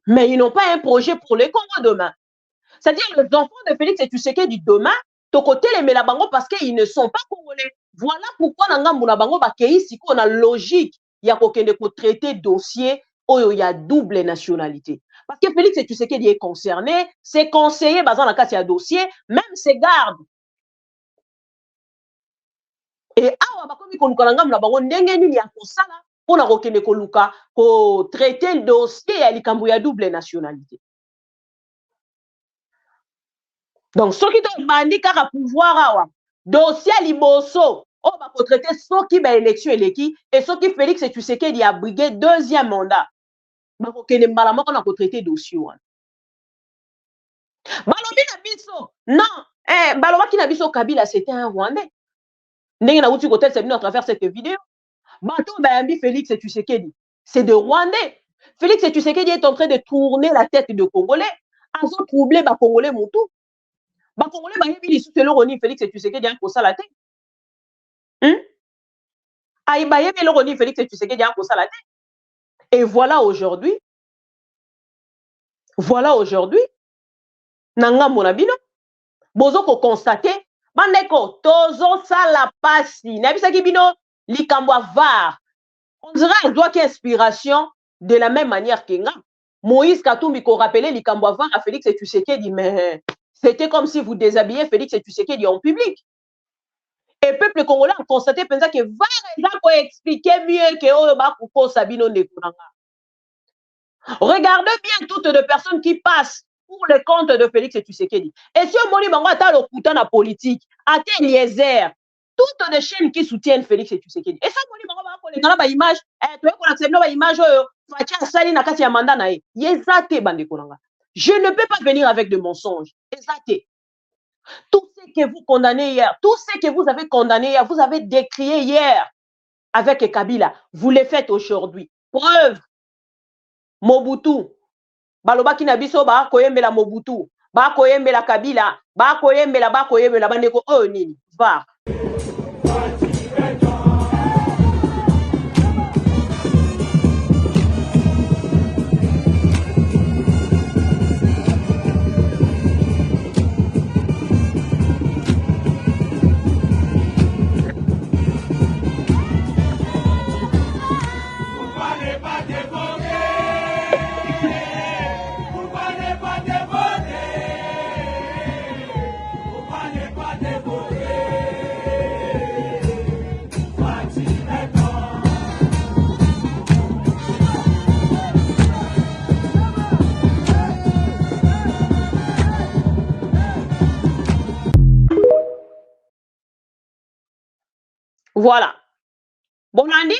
Speaker 1: Mais ils n'ont pas un projet pour les Congos demain. C'est-à-dire les enfants de Félix Tshisekedi demain, tokote les Melabango parce qu'ils ne sont pas congolais. Voilà pourquoi Nangambouna Bango Bakei, si on a logique, il y a traiter dossier où il y a double nationalité. Parce que Félix Tshisekedi est concerné, ses conseillers, basant la case, il y a dossier, même ses gardes. Et awa bakomi koluka na bango ndenge nini ya kosala pona kokende koluka ko traiter le dossier ya likambo ya double nationalité. Donc ce qui te bandi kaka pouvoir awa dossier liboso on va traiter ce qui ba élection eleki et ce qui Félix Tshisekedi a brigué 2e mandat. Ba kokende mbala moko na ko traiter dossier wana. Balobi na biso non balobaki na biso Kabila c'était un Rwandais. À travers cette vidéo. Félix Tshisekedi, c'est de Rwandais. Félix Tshisekedi est en train de tourner la tête de Congolais. Ils ont troublé les Congolais Moutou. Les Congolais, Félix Tshisekedi a posé la tête. Félix Tshisekedi a posé la tête. Et voilà aujourd'hui, Nanga Monabino, bozo ko constater. Bandeko, tozo sala pasi. Nabisaki bino, likambo var. On dirait un doigt qui inspiration de la même manière que Moïse Katumbi ko rappelait likambo var à Félix Tshisekedi, mais c'était comme si vous déshabillez Félix Tshisekedi en public. Et le peuple congolais a constaté que var pour expliquer mieux que Oyoba Kuko Sabino Nekunanga. Regardez bien toutes les personnes qui passent pour le compte de Félix Tshisekedi. Et si on dit que la politique, à Eliezer, toutes les chaînes qui soutiennent Félix Tshisekedi. Et ça, on dit que la image, je ne peux pas venir avec de mensonges. Tout ce que vous condamnez hier, tout ce que vous avez condamné hier, vous avez décrié hier avec Kabila, vous le faites aujourd'hui. Preuve, Mobutu. Balobaki na biso ba koyembela Mobutu, ba koyembela Kabila, ba koyembela bandeko oyo nini va. Voilà. Bon lundi.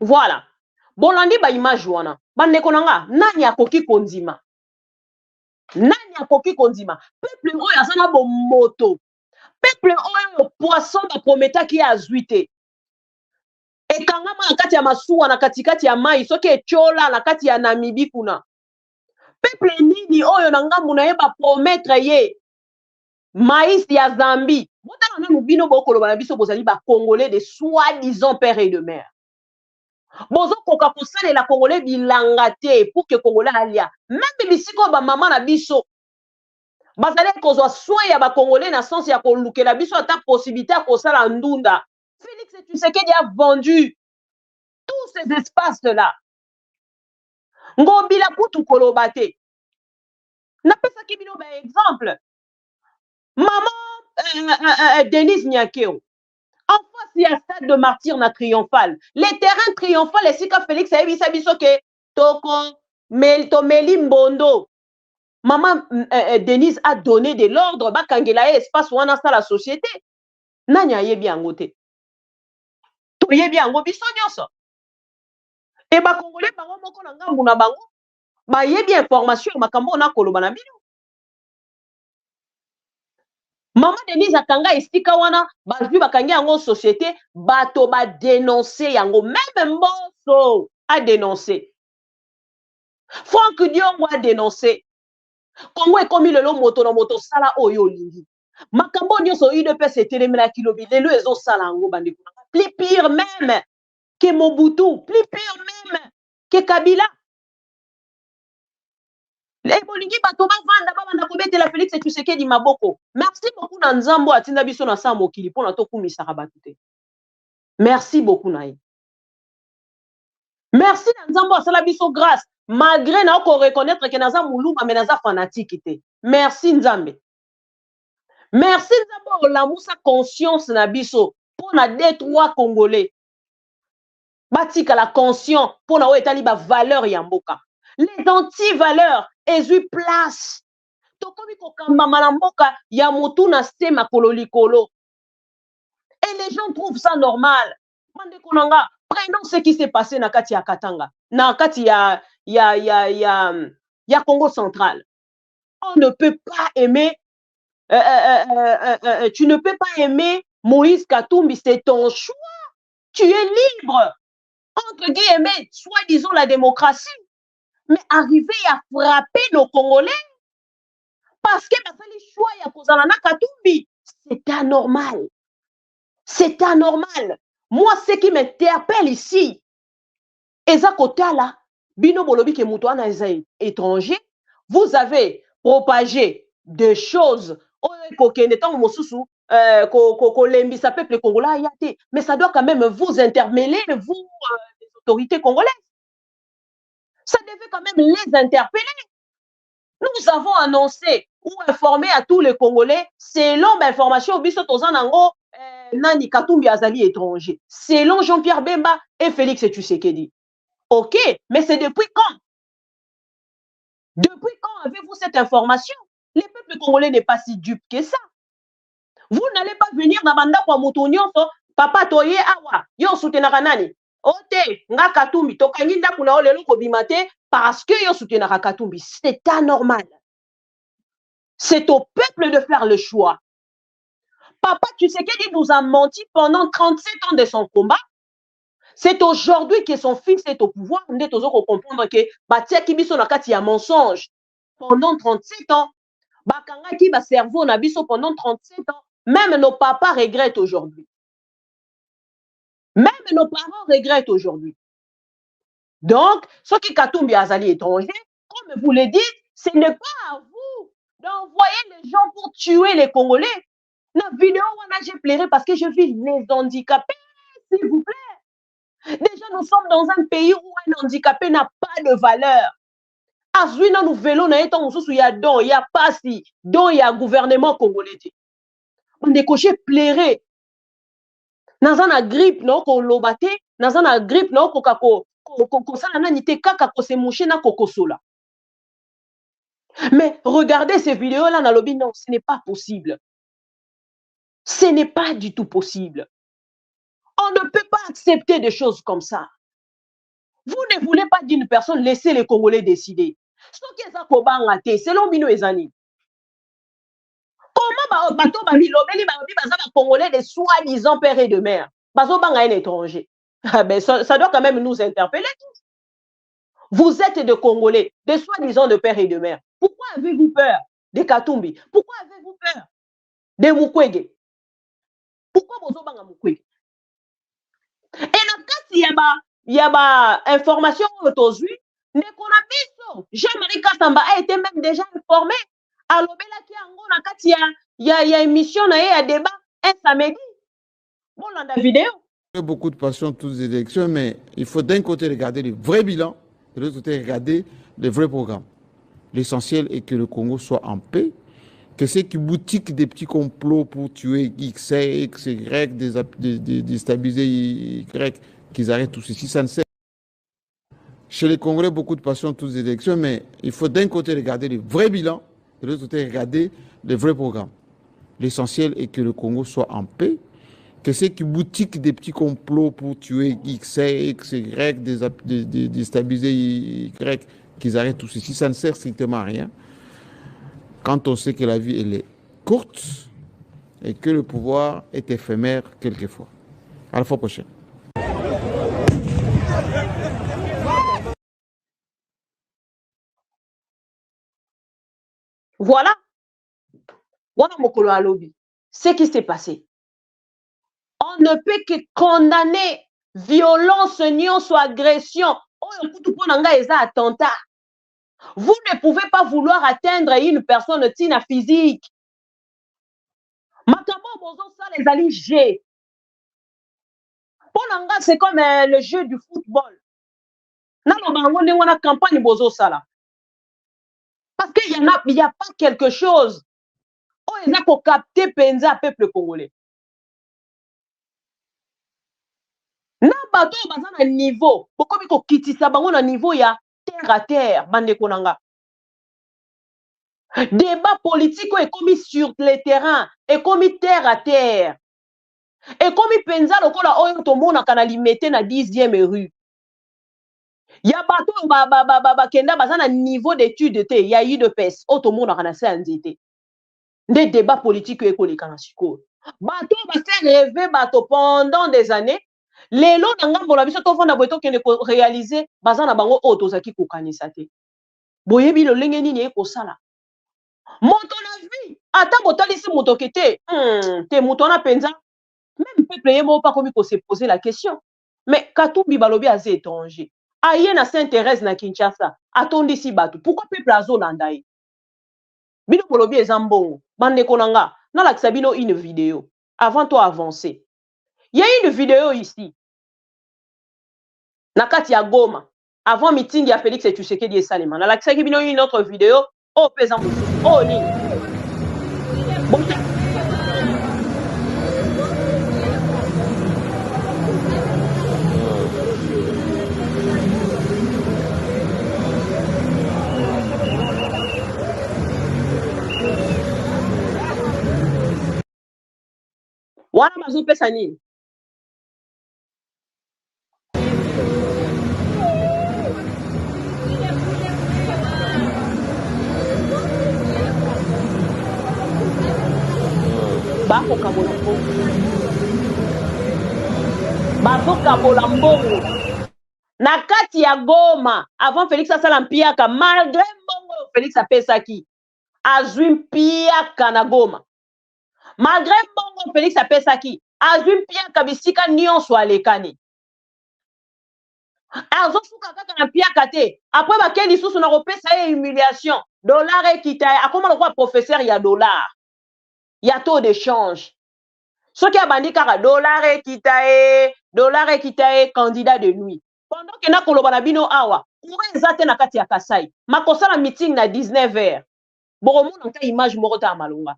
Speaker 1: Voilà. Bolandi ba image wana. Bandeko nanga, nani akoki kondima? Nani akoki kondima? Peuple oyo azana bo moto. Peuple oyo poisson ba prometaki azwi te. Ekangama na kati ya masuwa na katikati ya mai soki etiola na kati ya Namibie kuna. Peuple nini oyo na ngambu na ye ba promettre ye maïs ya Zambie. Botala na mubino bokoloba na biso bozali ba Congolais de soi-disant père et de mère. Bozo koka kosalela Congolais bilanga te pour que Congolais alia. Même bisiko ba maman na biso. Bazali kozwa soin ya ba Congolais na sens ya kolukela biso ata possibilité ya kosala ndunda. Félix Tshisekedi a vendu tous ces espaces-là. Ngobila kutu kolobate. Napesaki bino ba exemple. Maman Denise Nyakeo. En face, il y a stade de martyr na triomphal. Les terrains triomphal, et si Félix a dit que Toko, Meli Mbondo. Maman Denise a donné de l'ordre, Bakangela espace où on a la société. Nanya yebi angote. To yebi ango biso nyonso. Et ba Congolais bango moko na ngambu na bango. Ba yebi information makambo na koloba na bino. Maman Denise akanga estika wana bazwi bakangi yango société bato ba dénoncer yango même Mboso a dénoncé. Franck Diongo a dénoncé. Congo ekomi lelo moto na moto sala oyo lingi. Makambo nyonso UDPS etelemela kilobi lelo ezo sala yango bandeko. Plus pire même que Mobutu, plus pire même que Kabila. Les bolingi bato bavanda babanda kobetela Félix Tshisekedi maboko. Merci beaucoup na Nzambo atinda biso na sa mokili pona to kumisaka bato te. Merci beaucoup na ye. Merci na Nzambo asala biso grâce malgré na ko reconnaître que naza muluma mais naza fanatique te. Merci Nzambe. Merci Nzambo la musa conscience na biso pona des trois Congolais. Batika la conscience pona o etali ba valeur ya mboka. Les anti-valeurs ezui place. Tokomi kokamba malamboka ya mutu na se makolo likolo. Et les gens trouvent ça normal. Mande konanga, prenons ce qui s'est passé na kati ya Katanga, na kati ya Congo central. On ne peut pas aimer tu ne peux pas aimer Moïse Katumbi, c'est ton choix. Tu es libre. Entre guillemets, soi-disant la démocratie. Mais arriver à frapper nos Congolais parce que le choix ya kozala Katumbi, c'est anormal. C'est anormal. Moi, ce qui m'interpelle ici, Eza Kotala, Bino Bolobi ke Moutouana étranger, vous avez propagé des choses, mais ça doit quand même vous interpeller, vous, les autorités congolaises. Ça devait quand même les interpeller. Nous avons annoncé ou informé à tous les Congolais, selon l'information, Nani Katumbi Azali étranger, selon Jean-Pierre Bemba et Félix Tshisekedi. Ok, mais c'est depuis quand? Depuis quand avez-vous cette information? Les peuples congolais n'est pas si dupes que ça. Vous n'allez pas venir dans Banda kwa Moutounion, papa toye awa, yo soutenaka nani? Ote, nga Katumbi, tokanginda kuna olelo kobimate parce que yo soutenaka Katumbi. C'est anormal. C'est au peuple de faire le choix. Papa Tshisekedi nous a menti pendant 37 ans de son combat. C'est aujourd'hui que son fils est au pouvoir. Nous devons comprendre que Batia Kibiso Nakati a mensonge pendant 37 ans. Bakanga qui va cerveau Nabiso pendant 37 ans. Même nos papas regrettent aujourd'hui. Même nos parents regrettent aujourd'hui. Donc, ce qui Katumbi Azali étranger, comme vous le dites, ce n'est pas à vous d'envoyer les gens pour tuer les Congolais. La vidéo, j'ai pleuré parce que je vis les handicapés, s'il vous plaît. Déjà, nous sommes dans un pays où un handicapé n'a pas de valeur. Azuina, nous vélo, il y a don, il y a pas si, don, il y a gouvernement congolais. On décoché pleurer. Dans un grippe, non, qu'on l'obate, dans un grippe, non, qu'on s'en a nité kaka, qu'on s'est mouché, na kokosola. Mais regardez ces vidéos-là, dans lobby, non, ce n'est pas possible. Ce n'est pas du tout possible. On ne peut pas accepter des choses comme ça. Vous ne voulez pas d'une personne, laissez les Congolais décider. Ce qui est ça, selon Bino Ezani. Comment bato bamilobeli babi baza ba Congolais de soi-disant père et de mère. Bazo banga un étranger. Ah ben ça doit quand même nous interpeller tous. Vous êtes de Congolais, de soi-disant de père et de mère. Pourquoi avez-vous peur de Katumbi? Pourquoi avez-vous peur de Mukwege? Pourquoi bazo banga Mukwege? Et la cas il y a information aujourd'hui, ne konabiso. Jean-Marie Kassamba a été même déjà informé. Alors, il y a émission, il y a débat un samedi. Bon, on a la vidéo.
Speaker 9: Il y a beaucoup de passion toutes les élections, mais il faut d'un côté regarder le vrai bilan, de l'autre côté regarder le vrai programme. L'essentiel est que le Congo soit en paix, que ceux qui boutiquent des petits complots pour tuer X, X, Y, déstabiliser Y, qu'ils arrêtent tout ceci. Ça ne sert. Chez les Congolais, beaucoup de passion toutes les élections, mais il faut d'un côté regarder le vrai bilan, de l'autre côté regarder le vrai programme. L'essentiel est que le Congo soit en paix, que ceux qui boutiquent des petits complots pour tuer X, X, Y, déstabiliser Y, qu'ils arrêtent tout ceci. Ça ne sert strictement à rien. Quand on sait que la vie, elle est courte et que le pouvoir est éphémère quelquefois. À la fois prochaine.
Speaker 1: Voilà. Voilà Mokolo Alobi. Ce qui s'est passé. On ne peut que condamner violence, nuance ou agression. Attentat. Vous ne pouvez pas vouloir atteindre une personne tina physique. Les alliés. C'est comme le jeu du football. On a campagne bozo sala. Parce qu'il n'y a pas quelque chose. On a pour capter penza peuple congolais. Na bato baza na niveau. Pourquoi biko kitisa bango na niveau ya terre à terre bande konanga. Débat politique est commis sur le terrain, est commis terre à terre. Et commis penza lokola oyo tomona kana limete na 10e rue. Ya bato kenda baza na niveau d'étude te ya UDPS otomona kana se anzete. Des débats politiques ekoleka na siko. Bato ba faire rêver bato pendant des années. Les lots n'angambola biso to fona boeto kende ko réaliser baza na bango otozaki ko kanisa te. Boyebi lo lenge nini eko sala. Moto na vie ata botalisi moto kete te moto na penza même peuple yemo pas comme ko se poser la question. Mais Katumbi balobi azé étranger. Aye na Saint-Thérèse na Kinshasa atondisi bato. Pourquoi peuple azo landaye? Bino bolobi ezambongo bande konanga na la sabino une vidéo avant toi avancer. Il y a une vidéo ici. Nakati ya Goma. Avant meeting ya Félix Tshisekedi et Salima. Na la kisaki bino une autre vidéo. Oh pesant. Oh ni. Bon. Wana mazo pesa nini? Bazokabola mbongo na kati ya Goma avant Félix asala mpiaka malgré mbongo Félix apesaki azwi mpiaka na Goma malgré mbongo Félix apesaki azwi mpiaka bisika nyonso alekani azosuka kaka na mpiaka te après bakeli lisusu na kopesa ye humiliation dollar ekita akoma lokwa professeur ya dollar ya taux d'échange. Ce qui a bandit car dollar ekita candidat de nuit. Pendant que na kolobana bino awa, pour ezate na kati ya Kasai, makosala meeting na 19h. Boromo nka image morota malunga.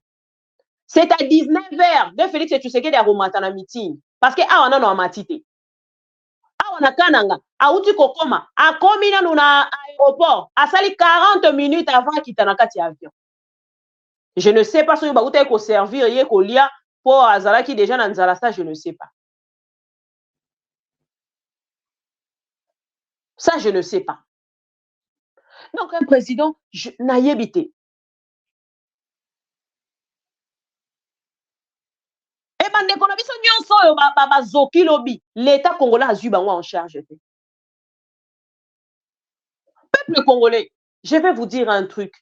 Speaker 1: C'est à 19h de Félix Tshisekedi a romata na meeting parce que awa nano amatite. Awa na kananga, auti kokoma, akomi nanu na aéroport, asali 40 minutes avant kita na kati ya avion. Je ne sais pas si vous avez servir hier Kolia pour Azala qui déjà dans Zala, ça je ne sais pas. Ça, je ne sais pas. Donc, un président, n'a évité. Et ben, l'État congolais a eu en charge. Peuple congolais, je vais vous dire un truc.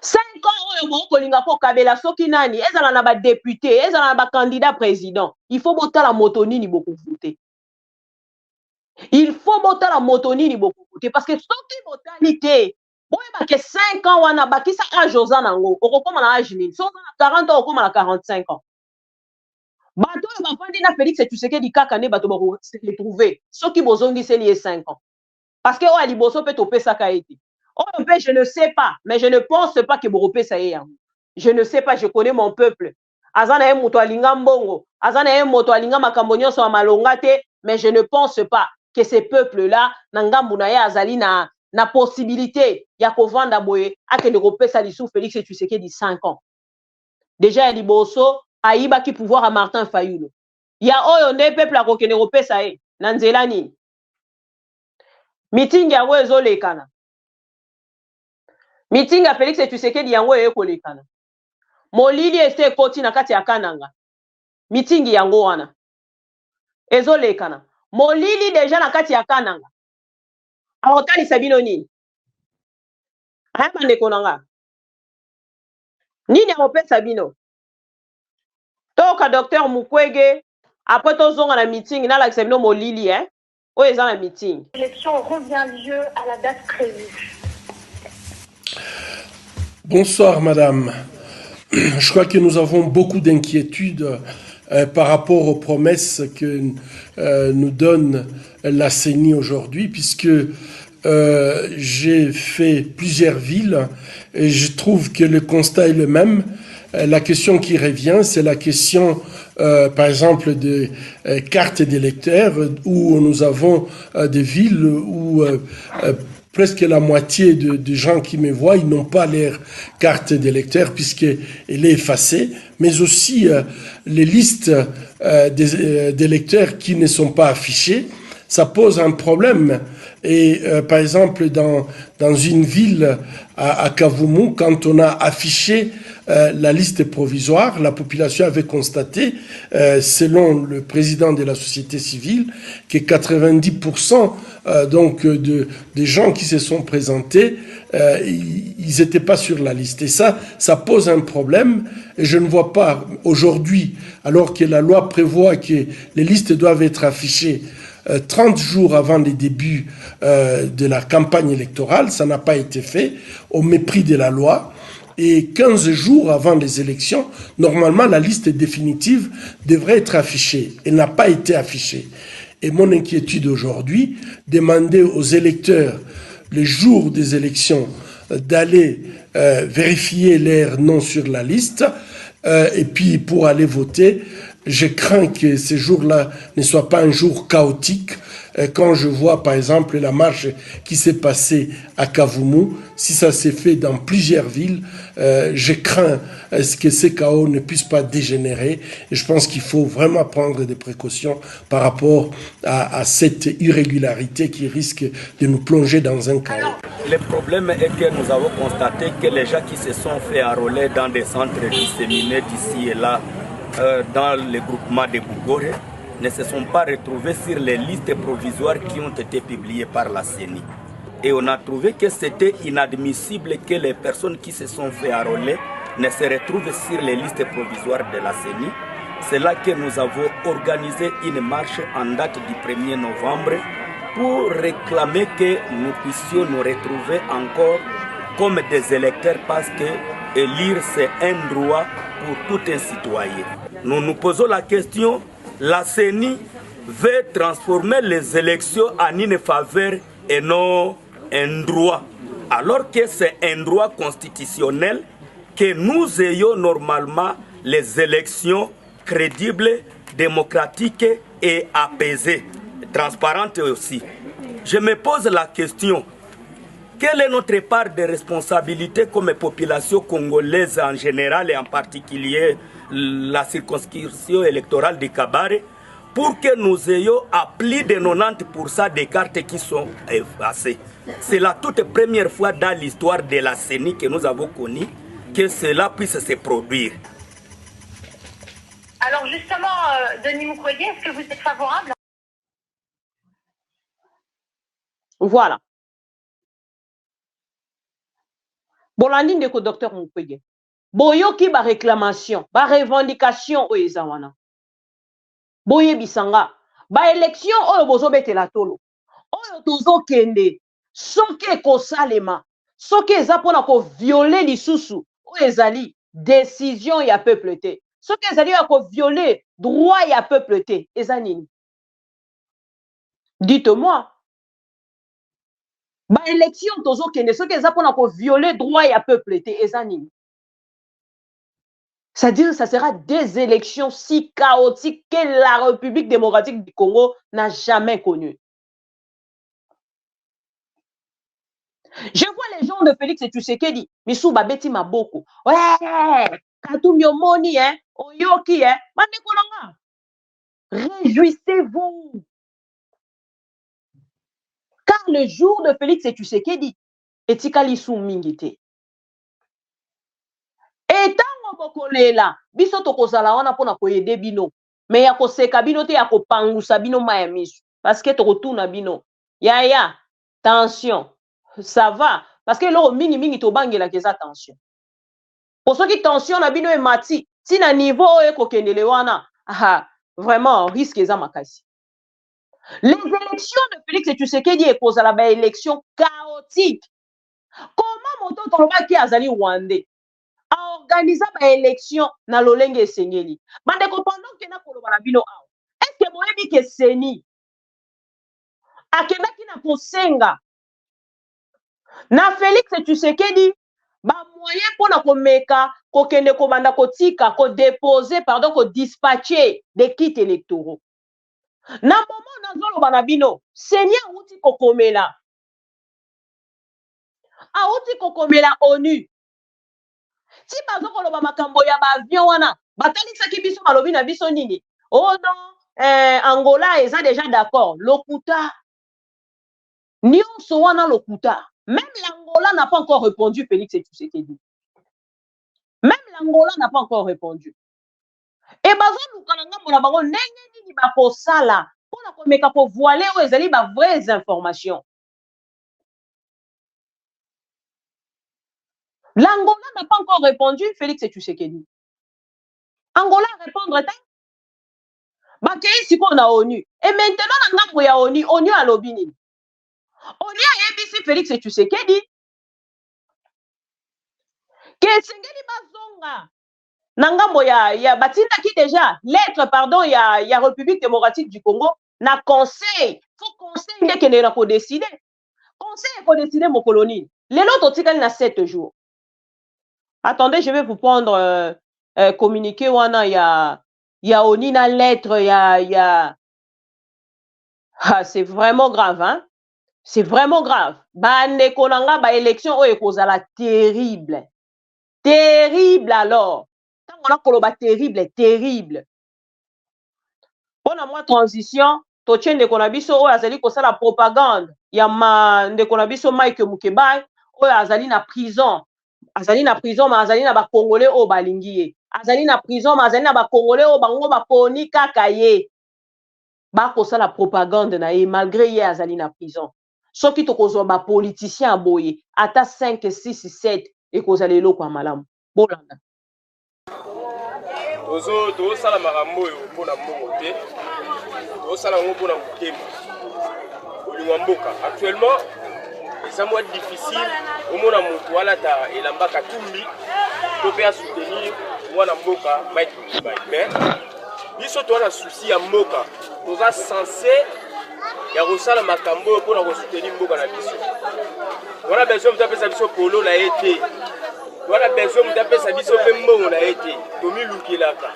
Speaker 1: 5 ans, Kabela Sokinani, ils ont un député, ils ont un candidat président. Il faut monter la motonie ni beaucoup voter. Il faut monter la motonie ni beaucoup voter parce que ce qui botanité, bon, il y a 5 ans, on a bâti ça à Josan Ango, on recommence à âge 1000, 40 ans, on recommence à 45 ans. Bateau, il va prendre Félix et tu sais que du cas, bateau, se retrouver. Ce qui bozongi, c'est lié 5 ans. Parce que, oh, Liboso peut topé ça qu'a été. Oh, je ne sais pas, mais je ne pense pas que Boropé ça y est. Je ne sais pas, je connais mon peuple. Azana e moto alinga mbongo, azana e moto alinga makambonyo so amalongate, mais je ne pense pas que ces peuples-là, nangambu na ya azali na possibilité ya kovanda boye ake ne repesa lisou Félix et tu sais que dit 5 ans. Déjà Liboso aïba qui pouvoir à Martin Fayulu. Ya oyo nde peuple a kokene repesa e nanzela nini. Meeting yango ezolekana. Meeting à Félix et tu sais que yango ekolekana. Molili ese koti na kati ya kananga. Meeting yango wana. Ezolekana. Molili déjà na kati ya kananga. Arotali sabino nini? Aya bandeko nanga. Nini aropesa bino? Toka docteur Mukwege après tozonga na meeting na la sabino molili où est la meeting?
Speaker 10: L'élection revient lieu à la date prévue.
Speaker 11: Bonsoir madame. Je crois que nous avons beaucoup d'inquiétudes par rapport aux promesses que nous donne la CENI aujourd'hui, puisque j'ai fait plusieurs villes et je trouve que le constat est le même. La question qui revient, c'est la question, par exemple, de cartes d'électeurs, où nous avons des villes où presque la moitié des gens qui me voient, ils n'ont pas leur carte d'électeur puisqu'elle est effacée, mais aussi les listes d'électeurs qui ne sont pas affichées. Ça pose un problème. Et par exemple, dans une ville à Kavumu, quand on a affiché la liste provisoire, la population avait constaté, selon le président de la société civile, que 90% donc des gens qui se sont présentés, ils n'étaient pas sur la liste. Et ça pose un problème. Et je ne vois pas aujourd'hui, alors que la loi prévoit que les listes doivent être affichées 30 jours avant les débuts de la campagne électorale, ça n'a pas été fait, au mépris de la loi. Et 15 jours avant les élections, normalement, la liste définitive devrait être affichée. Elle n'a pas été affichée. Et mon inquiétude aujourd'hui, demander aux électeurs, les jours des élections, d'aller vérifier leur nom sur la liste, et puis pour aller voter, je crains que ces jours-là ne soient pas un jour chaotique. Quand je vois, par exemple, la marche qui s'est passée à Kavumu, si ça s'est fait dans plusieurs villes, je crains que ces chaos ne puissent pas dégénérer. Et je pense qu'il faut vraiment prendre des précautions par rapport à cette irrégularité qui risque de nous plonger dans un chaos.
Speaker 12: Le problème est que nous avons constaté que les gens qui se sont fait enrôler dans des centres disséminés d'ici et là, dans le groupement de Bougoré, ne se sont pas retrouvés sur les listes provisoires qui ont été publiées par la CENI. Et on a trouvé que c'était inadmissible que les personnes qui se sont fait enrôler ne se retrouvent sur les listes provisoires de la CENI. C'est là que nous avons organisé une marche en date du 1er novembre pour réclamer que nous puissions nous retrouver encore comme des électeurs, parce que élire c'est un droit pour tout un citoyen. Nous nous posons la question, la CENI veut transformer les élections en une faveur et non un droit, alors que c'est un droit constitutionnel que nous ayons normalement les élections crédibles, démocratiques et apaisées, transparentes aussi. Je me pose la question, quelle est notre part de responsabilité comme population congolaise en général et en particulier la circonscription électorale de Kabare, pour que nous ayons à plus de 90% des cartes qui sont effacées. C'est la toute première fois dans l'histoire de la CENI que nous avons connu que cela puisse se produire.
Speaker 10: Alors justement, Denis Mukwege, est-ce que vous êtes favorable?
Speaker 1: Voilà. Bolandi ndeko docteur Mukwege. Boyoki ba réclamation, ba revendication o ezawana. Boye bisanga, ba élection oyo bozobetela tolo. Oyo tozokende, soki kosalema, soki eza pona ko violer lisusu, oyo ezali décision ya peuple te. Soki ezali ya ko violer droit ya peuple te, eza nini? Dites-moi. Ba élection tozokende, soki eza pona ko violer droit ya peuple te, eza nini? C'est-à-dire que ça sera des élections si chaotiques que la République démocratique du Congo n'a jamais connues. Je vois les gens de Félix Tshisekedi, Missou Babeti Maboko. Ouais, Katoum Yomoni, hein, Oyoki, hein, Manekolanga. Réjouissez-vous. Car le jour de Félix Tshisekedi, Etikali Soumingite. Et bokolela biso tokozala wana pona koyede bino mais ya koseka bino te ya kopangusa bino maya misu parce que tokotuna bino ya tension ça va parce que loko mingi tobangela keza tension osoki tension na bino emati ti na niveau oyo ekokendele wana vraiment risque eza makasi. Les élections de Félix Tshisekedi ekozala ba élection chaotique. Comment moto tolobaki azali rwandais a organisé une élection na lolenge esengeli. Bande pendant que na koloba na bino awa. Est-ce que boyebi ke seni akendaki na kosenga na Félix Tshisekedi ba moyen pona komeka kokende kobanda kotika ko déposer pardon ko dispatcher des kits électoraux. Na moment nazoloba na bino seni auti kokomela. Auti kokomela ONU. Si bazo koloba makambo ya ba avion wana batalisaki biso balobi na biso nini oh non Angola eza déjà d'accord lokuta nyonso wana lokuta même l'Angola n'a pas encore répondu Félix Tshisekedi même l'Angola n'a pas encore répondu et bazo lukana ngambo na bango ndenge nini bakosala pona komeka ko voiler o ezali ba vraies informations. L'Angola n'a pas encore répondu, Félix Tshisekedi. Angola répondre ta. Bakei siko na ONU. Et maintenant na ngambo ya ONU, ONU a lobini. ONU a yebisi Félix Tshisekedi. Ke sengeli bazonga. Na ngambo ya batinda ki déjà lettre pardon ya République démocratique du Congo na conseil. Faut conseil ndeke na ko décider. Conseil ko décider mo colonie. Les lots totikali na 7 jours. Attendez, je vais vous prendre communiqué wana ya ONU na lettre c'est vraiment grave hein. C'est vraiment grave. Ba nekolanga ba élection o ekozala terrible. Terrible alors. Tant on a koloba terrible. Pona moi transition, to chende kona biso o azali ko sala propagande ya ndeko na biso Mike Mukebai o azali na prison. Azali na prison ma azali na ba congolais o balingi ye. Azali na prison ma azali na ba congolais o bango ba poni kaka ye. Ba ko sala propagande na ye malgré ye azali na prison. Soki to kozwa ba politicien aboye ata 5 6 7 e kozala eloko ya malamu. Bolanda.
Speaker 13: Tozo sala makambo yo pona mbongo te. Tozo sala ngo pona mutema. Olingwa mboka. Actuellement c'est moins difficile au monde mutu wala ta elamba katumbi to pe soutenir wana mboka Mike Mukebai mais biso to na souci ya mboka toza censé ya kosala makambo pour na soutenir mboka na biso wana besoin mutapesa biso polo na été wana besoin mutapesa biso pe mbongo na été tomi lukilaka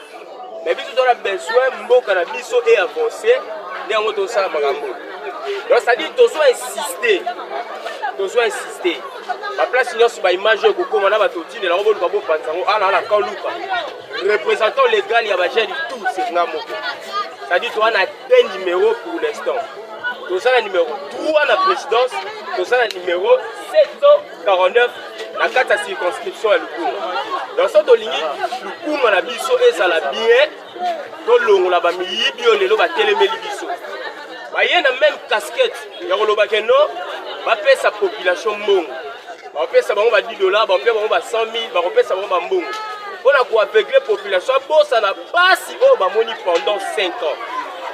Speaker 13: mais biso to na besoin mboka na biso et avancer ndango to sala makambo donc ça dit tozo insister la place nyonso ba image ko koma na batotine la robolo ka bo panzango ana na ka luka représentant légal ya ba jeune tout c'est ngamo ça dit toi on a deux numéros pour l'instant tout ça le numéro 3 la présidence tout ça le numéro 749 la carte de circonscription à Lukuma dans ce tolingi Lukuma na biso ezala bien to longo la ba miyibi o lelo ba telemeli biso ba yena même casquette ya koloba ke no ba pesa population mbongo ba pesa bango ba $10 ba pesa bango ba 100 000 ba pesa bango ba mbongo pona ko aveugler population bosa na basi o ba moni pendant 5 ans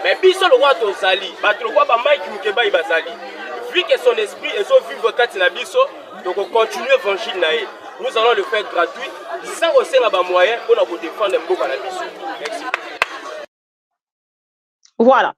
Speaker 13: mais biso le roi tozali ba to roi ba Mike Mukeba ibazali vu que son esprit et son vivre kati na biso donc on continue évangile na ye nous allons le faire gratuit sans aussi ba moyen pona ko défendre mboka na biso merci.
Speaker 1: Voilà.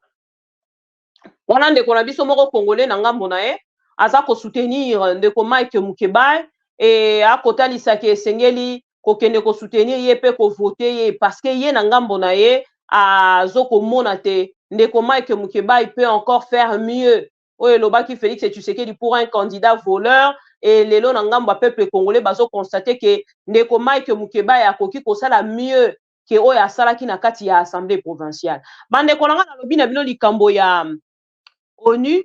Speaker 1: On a ndeko na biso moko congolais na ngambo na ye aza ko soutenir ndeko Mike Mukeba et a kotalisa ke sengeli ko kende ko soutenir ye pe ko voter ye parce que ye na ngambo na ye azoko mona te ndeko Mike Mukeba il peut encore faire mieux. Oye lobaki Félix Tshisekedi pour un candidat voleur et lelo na ngambo peuple congolais bazo constater que ndeko Mike Mukeba ya koki ko sala mieux que oya asalaki na kati ya assemblée provinciale. Bandeko na na lobi na bino likambo ya ONU.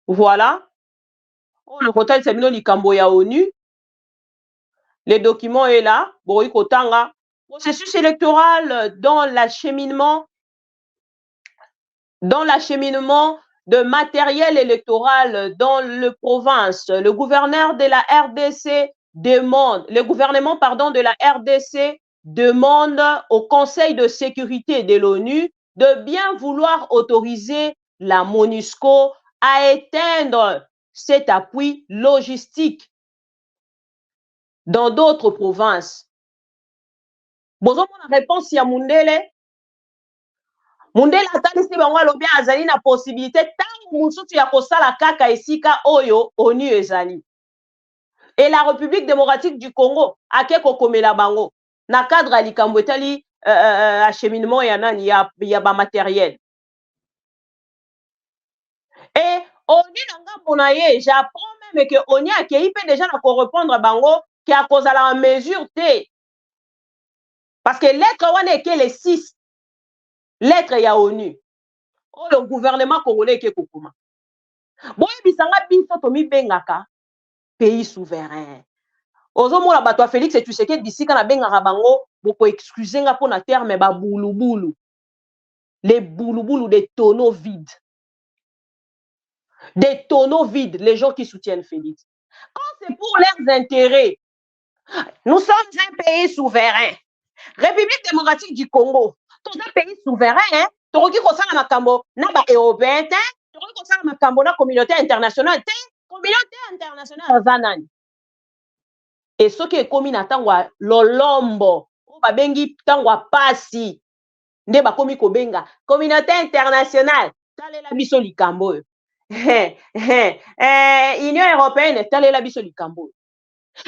Speaker 1: Voilà. On le hotel c'est bino likambo ya ONU. Le document est là. Boyi kotanga. Processus électoral dans l'acheminement de matériel électoral dans le province. Le gouvernement de la RDC demande au Conseil de sécurité de l'ONU de bien vouloir autoriser la MONUSCO à éteindre cet appui logistique dans d'autres provinces. Bozo la réponse ya Mundele. Mundele atalisi bango alobi azali na possibilité tango mususu ya kosala kaka esika oyo ONU ezali. Et la République démocratique du Congo ake kokomela bango na cadre likambo etali acheminement ya nani ya ba matériel. Et ONU na ngambo na ye, j'apprends même que ONU akei pe déjà na ko répondre bango qui a kozala en mesure te. Parce que lettre wana eke les 6 lettres ya ONU. Oh le gouvernement congolais eke kokuma. Boye bisanga biso to mi bengaka pays souverain. Ozo mona bato Félix Tshisekedi bisika na bengaka bango boko excuser nga pona terme ba boulou. Les boulou des tonneaux vides. Des tonneaux vides, les gens qui soutiennent Félix. Quand c'est pour leurs intérêts, nous sommes un pays souverain. République démocratique du Congo, tout un pays souverain, hein? Toroki kosala makambo na ba européen, toroki kosala makambo na communauté internationale, communauté internationale zanani. Et ce qui est commis na tangwa lolombo, o ba bengi tangwa pasi, nde ba komi ko benga communauté internationale, talela biso likambo. Union européenne, talela biso likambo.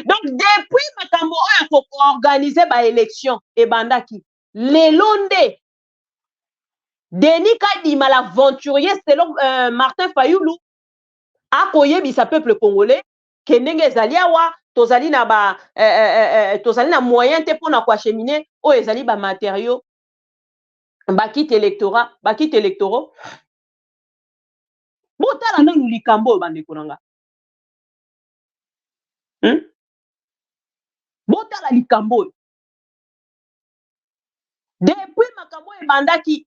Speaker 1: Donc, depuis makambo oyo organiser ba élection et bandaki, lelonde Denis Kadima l'aventurier selon Martin Fayoulou a koyebisa peuple congolais que ndenge ezali awa tozali na moyen te pona ko acheminer o ezali ba matériaux bakit électoraux botala nanu likambo bandeko nanga. Botala likambo. Depuis makambo ebandaki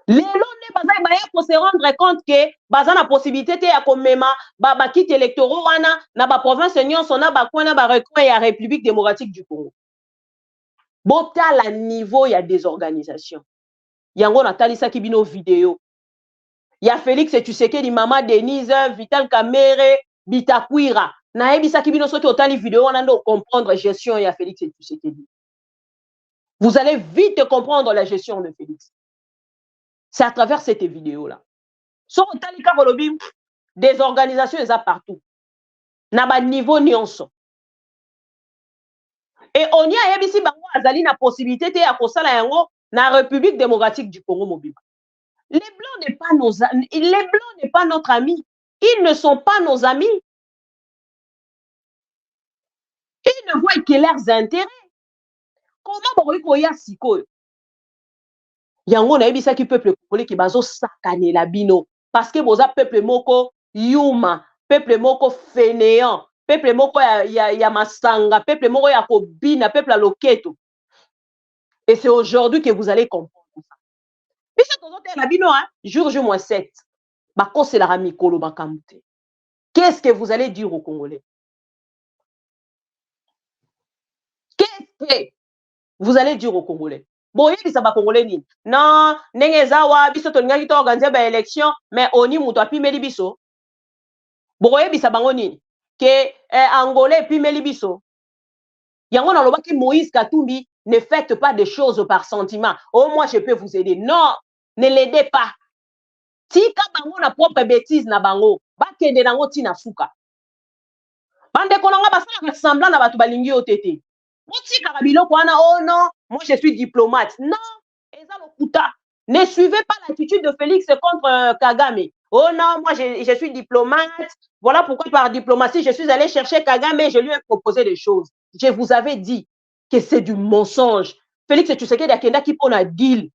Speaker 1: lelo ne bazali baya pour se rendre compte que bazana possibilité te ya komema ba kit électoraux wana na ba province nyonso na ba coin na ba recoin ya République démocratique du Congo. Botala niveau ya désorganisation. Yango na talisa ki bino vidéo. Ya Félix Tshisekedi, Mama Denise, Vital Kamerhe, Bitakwira. Na ebisa ki bino soki otali vidéo wana ndo comprendre gestion ya Félix Tshisekedi. Vous allez vite comprendre la gestion de Félix. C'est à travers cette vidéo-là. So otali ka kolobi des organisations eza partout. Na ba niveau nyonso. Et on y a ebisi bango azali na possibilité te ya kosala yango na République démocratique du Congo mobile. Les Blancs n'est pas notre ami. Ils ne sont pas nos amis. Ils ne voient que leurs intérêts. Comment bokoya sikoyo? Yango na yebisa ki peuple congolais ki bazo sakane la bino parce que boza peuple moko yuma, peuple moko fainéant, peuple moko ya masanga, peuple moko ya kobina, peuple à loketo. Et c'est aujourd'hui que vous allez comprendre ça. Biso tozote la bino hein, jour J-7. Bako c'est la ramikolo bakamute. Qu'est-ce que vous allez dire aux Congolais? Qu'est-ce que vous allez dire aux Congolais? Bon, il y a des Congolais ni. Non, nengezawa biso tongaki to organiser ba élection, mais oni muto apimeli biso. Bon, il y a bango ni que Angolais pimeli biso. Yango na lobaki Moïse Katumbi, ne faites pas des choses par sentiment. Oh, moi je peux vous aider. Non, ne l'aidez pas. Tika bango na propre bêtise na bango, ba kende nango tina suka. Bande kolanga basala semblant na batu balingi otete. Oh non, moi je suis diplomate. Non, ne suivez pas l'attitude de Félix contre Kagame. Oh non, moi je suis diplomate. Voilà pourquoi par diplomatie, je suis allé chercher Kagame et je lui ai proposé des choses. Je vous avais dit que c'est du mensonge. Félix Tshisekedi akenda ki pona deal.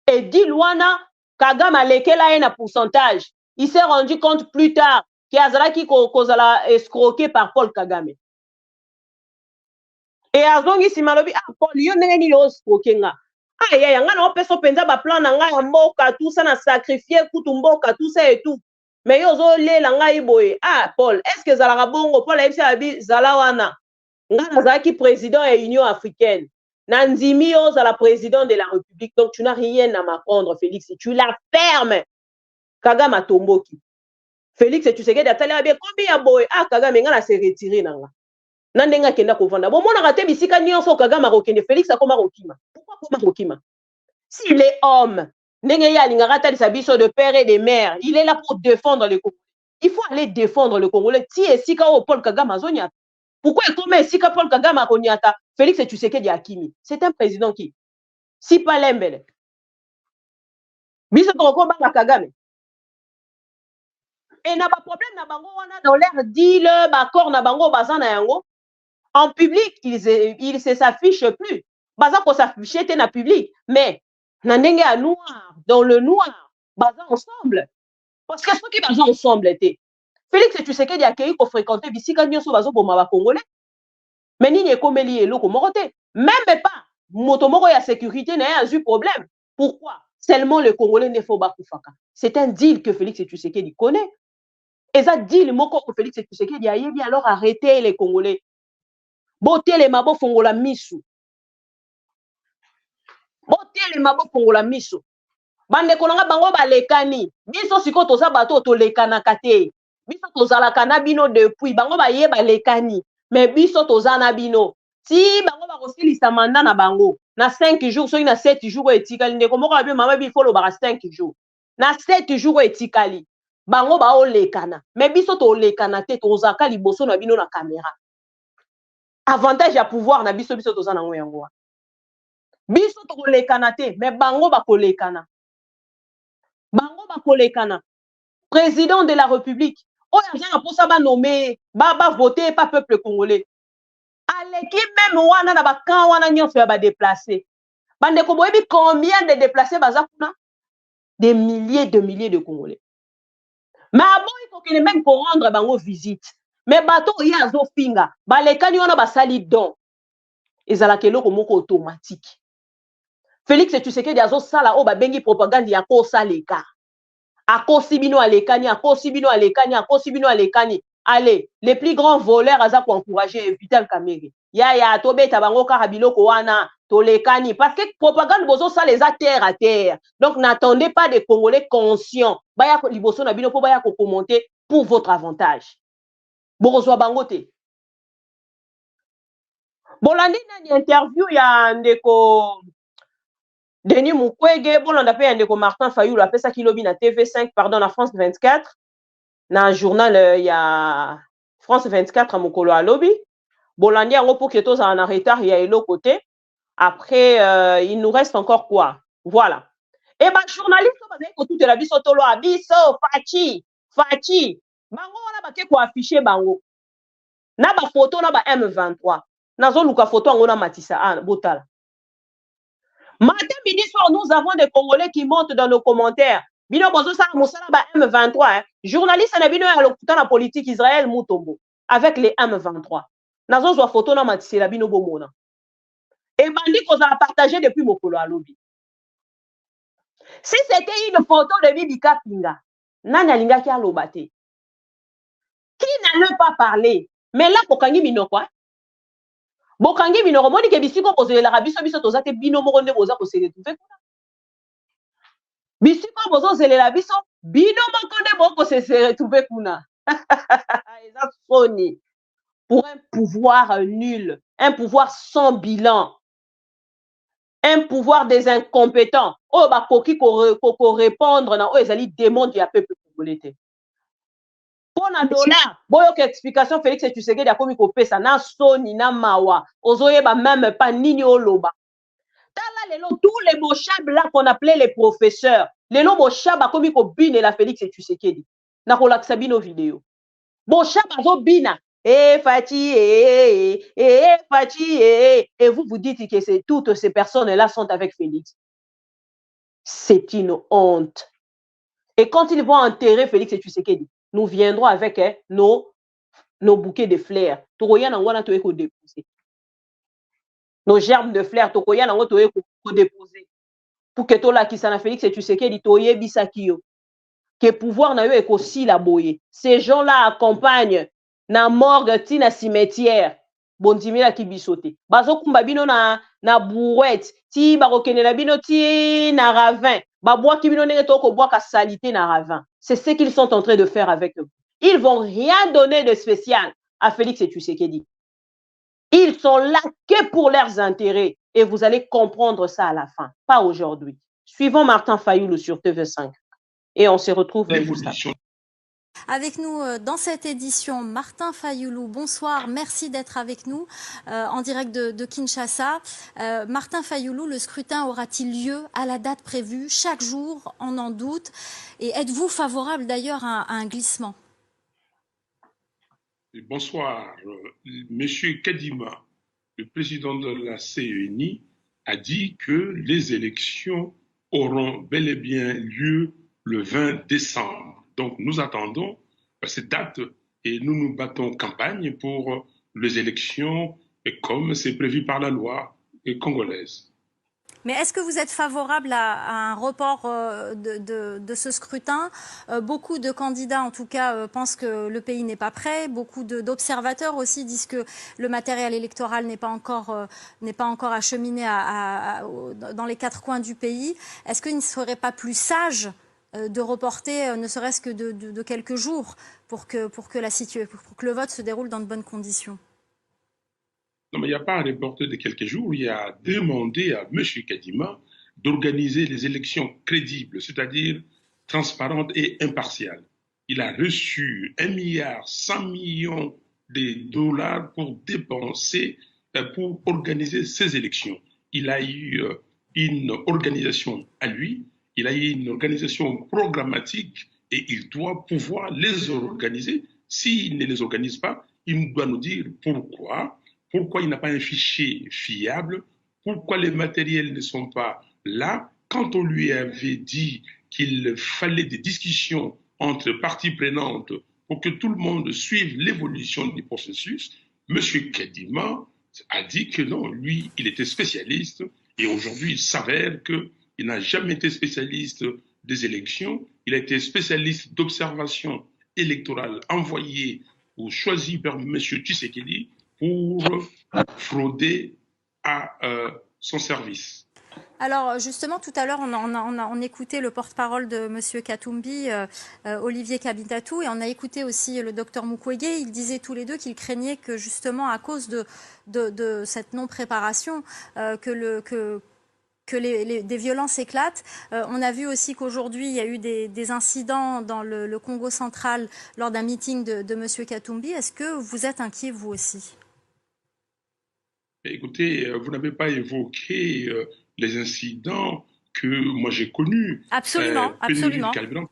Speaker 1: Et deal wana, Kagame a lequel a un pourcentage. Il s'est rendu compte plus tard qu'il y a qui kozala escroqué par Paul Kagame. Et azongi simalobi Paul yo ndenge yo escroqué nga. Aïe nga na opeso penza ba plan na nga ya mboka tout ça na sacrifier kutu mboka tout ça et tout. Mais yo zo lela nga iboye. Paul, est-ce que zalaka bongo Paul ebisa abi zala wana. Nga nazaki président et Union africaine. Nandimi yo zala président de la République. Donc tu n'as rien à m'apprendre Félix, tu la fermes. Kagame Tomboki. Félix tu sais que datali abi combien boye Kagame nga na se retirer nanga. Nandenga kenda kovanda. Bon mona raté bisika nyonso Kagame akokende Félix akoma rokima. Pourquoi koma rokima? S'il est homme, ndenge ya lingara talisa biso de père et de mère, il est là pour défendre le Congolais. Il faut aller défendre le Congolais. Si esika o Paul Kagame azonya. Pourquoi comme esika Paul Kagame akonyata Félix Tshisekedi akimi? C'est un président qui si pas l'embele. Biso toko ba Kagame. Et n'a pas problème na bango wana dans l'air deal ba corps na bango bazana yango. En public, il ne s'affiche plus. Baza ko s'afficher te na public, mais na ndenge à noir, dans le noir, baza ensemble. Parce que ceux qui baza ensemble étaient. Félix Tshisekedi a accueilli pour fréquenter bisika nyonso bazo boma ba Congolais. Mais nini ekomeli eloko moko te. Même pas moto moko ya sécurité n'a eu problème. Pourquoi? Seulement le Congolais ne faut pas kufaka. C'est un deal que Félix Tshisekedi connaît. Et ça deal moko que Félix Tshisekedi a yebi alors arrêtez les Congolais. Botele mabo fongola misu. Botele mabo fongola misu. Bande konanga bango balekani. Biso siko toza bato to lekana kate. Biso tozala kana bino depuis bango ba ye balekani. Mais biso toza na bino. Si bango ba kosilisa mandat na bango na 5 jours so na 7 jours etikali ndeko moko ba mama bi follow ba 5 jours. Na 7 jours etikali. Bango ba o lekana. Mais biso to lekana te tozaka liboso na bino na caméra. Avantage à pouvoir na biso biso toza nango yango. Biso to kolekana te mais bango ba kolekana. Bango ba kolekana. Président de la République. Oya za pour ça ba nommer ba voter pas peuple congolais. Aleki même wana na ba kan wana nyonso ya ba déplacer. Bande ko boyebi combien de déplacés baza kuna? Des milliers de Congolais. Mais abo il faut que même pour rendre bango visite. Mais bateau ya zo finga balekani wana basali don ezala keloko moko automatique. Félix Tshisekedi azo sala o babengi propagande ya ko saleka akosi bino alekani akosi bino alekani akosi bino alekani. Allez, les plus grands voleurs aza pour encourager Vital Kamerhe ya tobeta bango kaka biloko wana tolekani parce que propagande bozo ça les a terre à terre. Donc n'attendez pas des Congolais conscients baya liboso na bino po baya ko commenter pour votre avantage. Borozwa bangote. Bolandi na interview ya ndeko Denis Mukwege, bolanda pe ya ndeko Martin Fayulu apesa kilobi na TV5 pardon na France 24 na journal ya France 24 mokolo alobi. Bolandi yango pour que tous en retard ya elo côté. Après il nous reste encore quoi? Voilà. Et ba journaliste bazali ko toute la biso tolo abiso fachi. Bango wana bake ko afficher bango. Na ba photo na ba M23. Nazo luka photo angona matisa botala. Matin, midi, soir, nous avons des Congolais qui montent dans nos commentaires. Bino bozo sala mosala ba M23. Hein. Journaliste na bino ya lokuta na politique Israël Mutombo avec les M23. Nazo zwa photo na matisa la bino bomona. Et bandi qu'on a partagé depuis mokolo à lobby. Si c'était une photo de Bibi Kapinga, nani alingaki alobate. Qui n'allait pas parler? Mais là, bokangi bino quoi? Bokangi bino moni ke bisiko pozelela biso biso tozate bino moko nde boza ko se retrouver kuna. Bisiko bozo zelela biso bino moko nde boko se retrouver kuna. Eza soni pour un pouvoir nul, un pouvoir sans bilan. Un pouvoir des incompétents. Oh, bah, koki ko répondre na oh, ezali démon du peuple congolais. Pour na dollar, boyo ke explication Félix Tshisekedi a komi ko pesa na soni na mawa. Ozoye ba même pas nini oloba. Tala lelo tous les mochab là qu'on appelait les professeurs. Lelo mochab a komi ko bine la Félix Tshisekedi. Na ko laksa bino vidéo. Mochab azo bina. Fati, Fati, et vous vous dites que toutes ces personnes-là sont avec Félix. C'est une honte. Et quand ils vont enterrer Félix Tshisekedi, nous viendrons avec nos bouquets de fleurs. Nos gerbes de fleurs, déposer. Pour que tout là qui s'en a Félix Tshisekedi, toye bisakio. Que pouvoir n'a eu aussi la boye. Ces gens-là accompagnent na morgue ti na cimetière bondimi la kibisote bazo kumba bino na brouette ti barokene na bino ti na ravin babwa ki bino nenge to ko bwa ka salité na ravin. C'est ce qu'ils sont en train de faire avec eux. Ils vont rien donner de spécial à Félix Tshisekedi. Ils sont là que pour leurs intérêts et vous allez comprendre ça à la fin, pas aujourd'hui. Suivons Martin Fayoulou sur TV5 et on se retrouve juste après.
Speaker 14: Avec nous dans cette édition, Martin Fayoulou, bonsoir, merci d'être avec nous en direct de Kinshasa. Martin Fayoulou, le scrutin aura-t-il lieu à la date prévue? Chaque jour, on en doute. Et êtes-vous favorable d'ailleurs à un glissement?
Speaker 15: Bonsoir. Monsieur Kadima, le président de la CENI, a dit que les élections auront bel et bien lieu le 20 décembre. Donc, nous attendons cette date et nous nous battons campagne pour les élections comme c'est prévu par la loi congolaise.
Speaker 14: Mais est-ce que vous êtes favorable à un report de ce scrutin? Beaucoup de candidats, en tout cas, pensent que le pays n'est pas prêt. Beaucoup d'observateurs aussi disent que le matériel électoral n'est pas encore acheminé dans les 4 coins du pays. Est-ce qu'il ne serait pas plus sage de reporter ne serait-ce que de quelques jours pour que le vote se déroule dans de bonnes conditions?
Speaker 15: Non, mais il n'y a pas à reporter de quelques jours. Il y a demandé à M. Kadima d'organiser les élections crédibles, c'est-à-dire transparentes et impartiales. Il a reçu 1,1 milliard de dollars pour dépenser, pour organiser ces élections. Il a eu une organisation à lui. Il a eu une organisation programmatique et il doit pouvoir les organiser. S'il ne les organise pas, il doit nous dire pourquoi il n'a pas un fichier fiable, pourquoi les matériels ne sont pas là. Quand on lui avait dit qu'il fallait des discussions entre parties prenantes pour que tout le monde suive l'évolution du processus, M. Kadima a dit que non, lui, il était spécialiste et aujourd'hui, il s'avère que il n'a jamais été spécialiste des élections. Il a été spécialiste d'observation électorale envoyé ou choisi par M. Tshisekedi pour frauder à son service.
Speaker 14: Alors justement, tout à l'heure, on écoutait le porte-parole de M. Katumbi, Olivier Kabitatou, et on a écouté aussi le docteur Mukwege. Ils disaient tous les deux qu'ils craignaient que justement, à cause de cette non-préparation, des violences éclatent. On a vu aussi qu'aujourd'hui, il y a eu des incidents dans le Congo central lors d'un meeting de M. Katumbi. Est-ce que vous êtes inquiet, vous aussi?
Speaker 15: Écoutez, vous n'avez pas évoqué les incidents que moi j'ai connus.
Speaker 14: Absolument,
Speaker 15: pénurie
Speaker 14: absolument.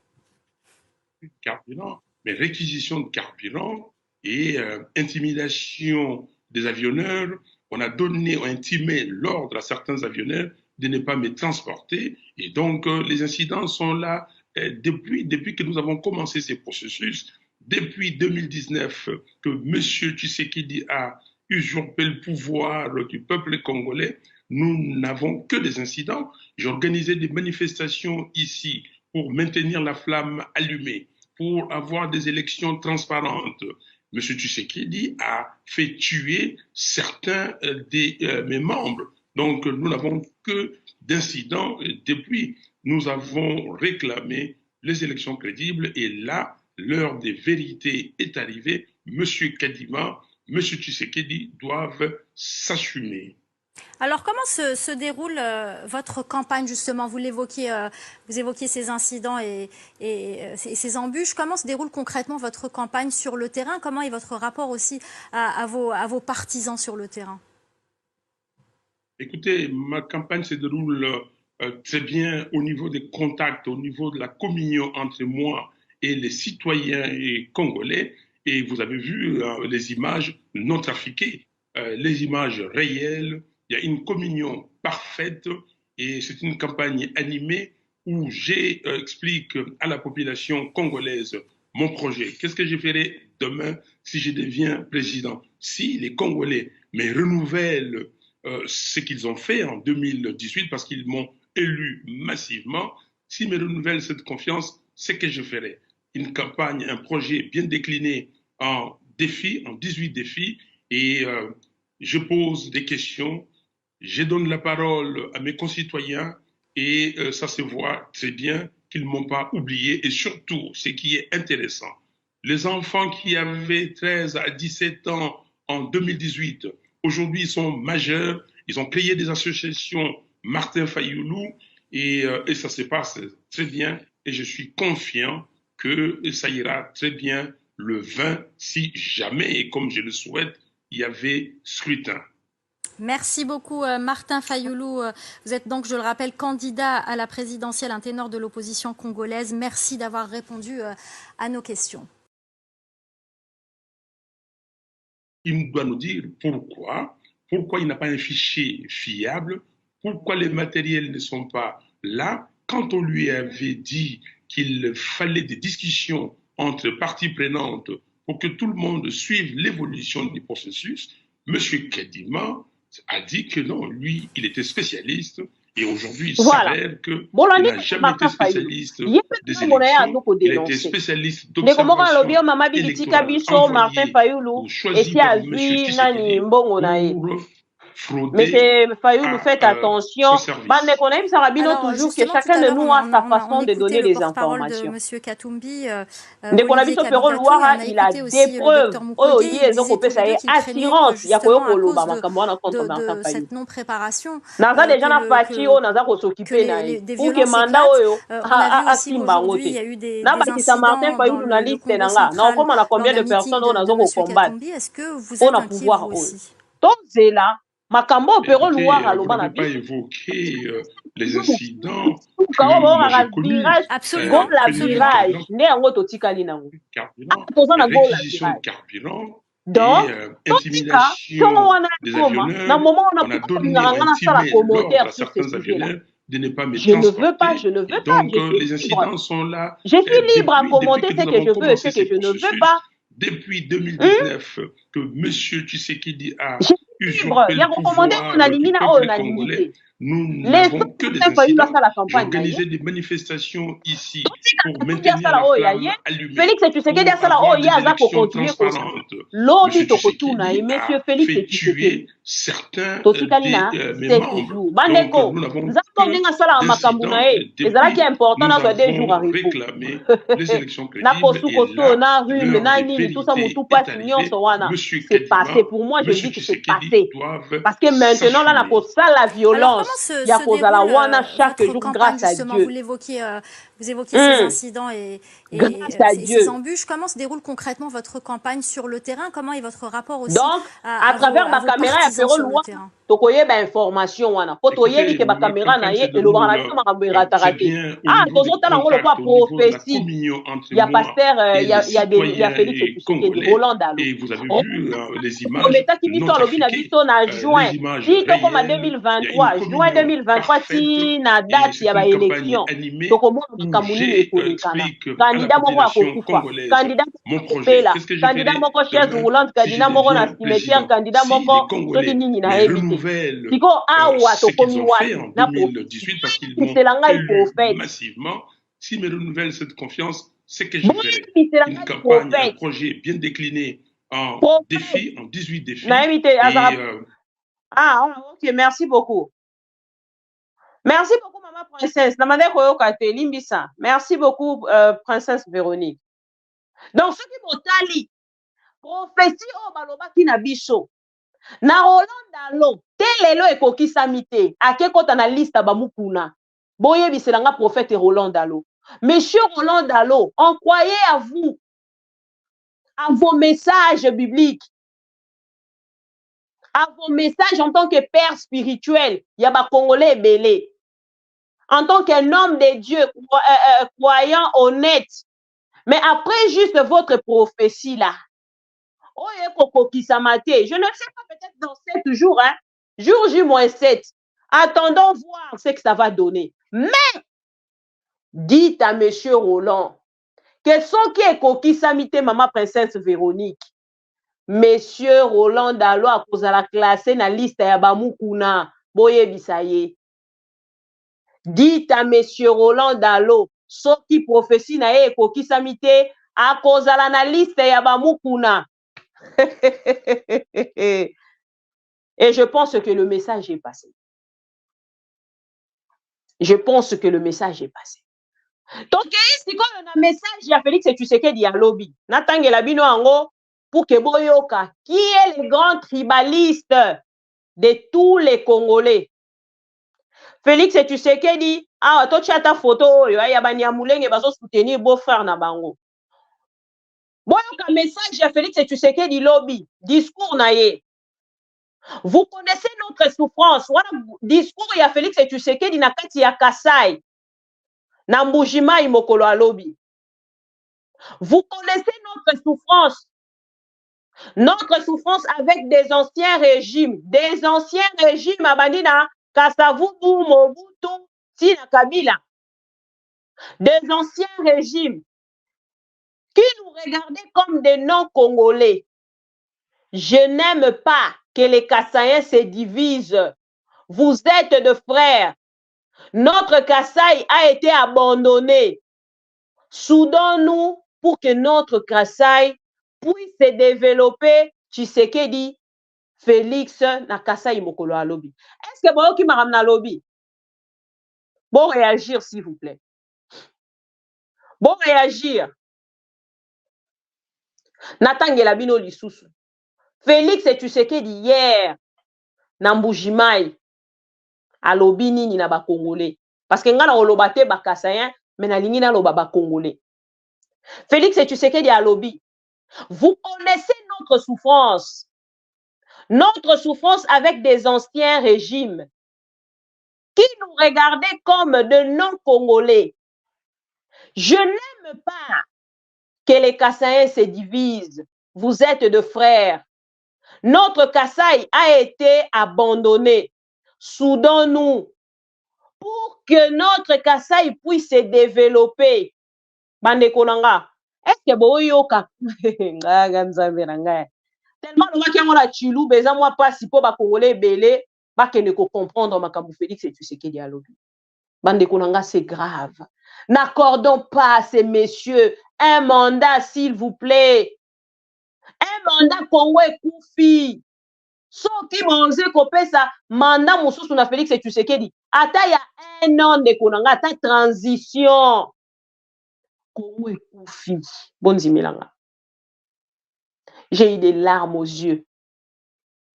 Speaker 15: de carburant, mais réquisition de carburant et intimidation des avionneurs. On a intimé l'ordre à certains avionneurs de ne pas me transporter. Et donc, les incidents sont là depuis que nous avons commencé ces processus. Depuis 2019, que M. Tshisekedi a usurpé le pouvoir du peuple congolais, nous n'avons que des incidents. J'ai organisé des manifestations ici pour maintenir la flamme allumée, pour avoir des élections transparentes. M. Tshisekedi a fait tuer certains de mes membres. Donc, nous n'avons que d'incidents. Depuis, nous avons réclamé les élections crédibles et là, l'heure des vérités est arrivée. M. Kadima, M. Tshisekedi doivent s'assumer.
Speaker 14: Alors, comment se déroule votre campagne, justement? Vous évoquiez ces incidents et ces embûches. Comment se déroule concrètement votre campagne sur le terrain? Comment est votre rapport aussi à vos partisans sur le terrain?
Speaker 15: Écoutez, ma campagne se déroule très bien au niveau des contacts, au niveau de la communion entre moi et les citoyens congolais. Et vous avez vu les images non trafiquées, les images réelles. Il y a une communion parfaite et c'est une campagne animée où j'explique à la population congolaise mon projet. Qu'est-ce que je ferai demain si je deviens président? Si les Congolais me renouvellent ce qu'ils ont fait en 2018 parce qu'ils m'ont élu massivement, s'ils me renouvellent cette confiance, c'est que je ferai une campagne, un projet bien décliné en défis, en 18 défis et je pose des questions. Je donne la parole à mes concitoyens et ça se voit très bien qu'ils ne m'ont pas oublié. Et surtout, ce qui est intéressant, les enfants qui avaient 13 à 17 ans en 2018, aujourd'hui ils sont majeurs, ils ont créé des associations Martin Fayoulou et ça se passe très bien. Et je suis confiant que ça ira très bien le 20 si jamais, et comme je le souhaite, il y avait scrutin.
Speaker 14: Merci beaucoup Martin Fayoulou. Vous êtes donc, je le rappelle, candidat à la présidentielle, un ténor de l'opposition congolaise. Merci d'avoir répondu à nos questions.
Speaker 15: Il doit nous dire pourquoi il n'a pas un fichier fiable, pourquoi les matériels ne sont pas là. Quand on lui avait dit qu'il fallait des discussions entre parties prenantes pour que tout le monde suive l'évolution du processus, M. Kadima a dit que non, lui, il était spécialiste et aujourd'hui, il s'avère qu'il n'a jamais été spécialiste des élections, il a été spécialiste d'observation électorale envoyé ou choisi par M. Tshisekedi pour frauder.
Speaker 1: Monsieur Fayoulou, faites attention. Alors, toujours que chacun de nous a sa façon de donner les informations.
Speaker 14: Monsieur Katumbi,
Speaker 1: il a des preuves. Assurance, il y a
Speaker 14: de cette non-préparation. Il y a eu des incidents dans le Congo central dans la meeting de monsieur Katumbi. Est-ce que vous êtes inquiet vous aussi?
Speaker 1: Makambo opéro loire à
Speaker 15: l'Oban. Je n'ai pas évoqué les incidents
Speaker 14: absolument
Speaker 1: la virage né en autotikali nango
Speaker 15: réquisition de carburant et intimidation des avionneurs. On a donné intimé l'ordre à certains avionneurs de ne pas me transporter.
Speaker 1: Je ne veux pas.
Speaker 15: Donc les incidents sont là.
Speaker 1: Je suis libre à commenter ce que je veux et ce que je ne veux pas.
Speaker 15: Depuis 2019, que M. Tshisekedi a usurpé le pouvoir du peuple congolais, nous n'avons que des incidents. J'ai organisé des manifestations ici pour maintenir la flamme allumée, pour avoir des élections transparentes. M. Tshisekedi a fait tuer certains de mes membres. Donc nous n'avons que des incidents. Nous avons réclamé les élections crédibles et là,
Speaker 1: c'est passé. Pour moi, je dis que c'est passé. Parce que maintenant, là, on a ça la violence.
Speaker 14: Alors, comment se déroule votre campagne, justement? Vous l'évoquiez Vous évoquez ces incidents et ces embûches. Comment se déroule concrètement votre campagne sur le terrain? Comment est votre rapport aussi
Speaker 1: donc, à travers ma caméra, il y a fait loi. Tokoye ba information wana. Poto yebi ke ba caméra na ye et le bana biso makambo ratarate. Ah, tozo tala ngolo kwa prophétie. Il y a pasteur, il y a Félix Tshisekedi, Roland Dalo.
Speaker 15: Et vous avez vu les images.
Speaker 1: L'État qui biso lobi na biso na juin. Si to comme 2023, juin 2023 si na date ya ba élection. Toko mo makamuni ekolekana. Candidat moko akokufa. Candidat moko candidat moko chaise roulante, candidat moko na cimetière, candidat moko soki nini na évité. Siko awa tokomi wapi
Speaker 15: na 2018 parce qu'ils m'ont élu massivement. Si me renouvellent cette confiance, c'est que je ferai une campagne, un projet bien décliné en défis, en 18 défis.
Speaker 1: Ok, merci beaucoup. Merci beaucoup, maman princesse. Merci beaucoup, princesse Véronique. Donc, ce qui m'otali, prophétie au balobaki na biso. Na Roland Dalo, telelo ekokisa mite, ake kota na liste bamukuna. Boye biselanga prophète Roland Dalo. Monsieur Roland Dalo, on croyait à vous, à vos messages bibliques, à vos messages en tant que père spirituel, Yaba Congolais belé, en tant qu'un homme de Dieu, croyant honnête. Mais après juste votre prophétie là, je ne sais pas, peut-être dans 7 jours, hein, jour J-7. Attendons voir ce que ça va donner. Mais, dites à monsieur Roland, que son qui est coquille samité, maman princesse Véronique, monsieur Roland Dalo a cause à la classe na liste ya bamukuna, boye bisaye. Dites à monsieur Roland Dalo, son qui prophétie na ye coquille samité, a cause à la liste ya bamukuna. Et je pense que le message est passé. Je pense que le message est passé. Donc, ici, quand on a un message, il y a Félix Tshisekedi à lobby. Natangela bino ango pour que boyoka, qui est le grand tribaliste de tous les Congolais. Félix Tshisekedi, ah, toi tu as ta photo, il y a Banyamulenge, baso soutenir beau-frère na bango. Boyoka message, il y a Félix Tshisekedi lobby, discours na ye. Vous connaissez notre souffrance. Voilà discours il y a Félix Tshisekedi na kati ya Kasai. Na Mbujimai mokolo alobi. Vous connaissez notre souffrance. Notre souffrance avec des anciens régimes. Des anciens régimes abandina Kasavubu, Mobutu, Tina Kabila. Des anciens régimes qui nous regardaient comme des non-congolais. Je n'aime pas que les Kassaïens se divisent. Vous êtes de frères. Notre Kasaï a été abandonné. Soudons-nous pour que notre Kasaï puisse se développer. Tshisekedi, Félix, na Kasaï mokolo alobi. Est-ce que vous qui m'a ramené à lobby? Bon réagir, s'il vous plaît. Bon réagir. Natangela bino lisusu. Félix et Tshisekedi hier, na Mbujimai, alobi nini na ba Congolais. Parce que nga na olobate ba Kassaïen, mais na lingi na loba ba Congolais. Félix et Tshisekedi alobi. Vous connaissez notre souffrance. Notre souffrance avec des anciens régimes qui nous regardaient comme de non-Congolais. Je n'aime pas que les Kassaïens se divisent. Vous êtes de frères. Notre Kasaï a été abandonné. Soudons-nous pour que notre Kasaï puisse se développer. Bande konanga. Est-ce que boyoka? Tellement le la chilou, beza moi pas si po ba congolais belé, ba ke ne ko comprendre makambu Félix et Tshisekedi alobi. Bande konanga, c'est grave. N'accordons pas à ces messieurs un mandat, s'il vous plaît. Un mandat Congo ekufi. Soki bonze kopesa mandat mosusu na Félix et Tshisekedi. Ata ya un an de konanga, ata transition. Congo ekufi. Bonzi milanga. J'ai eu des larmes aux yeux.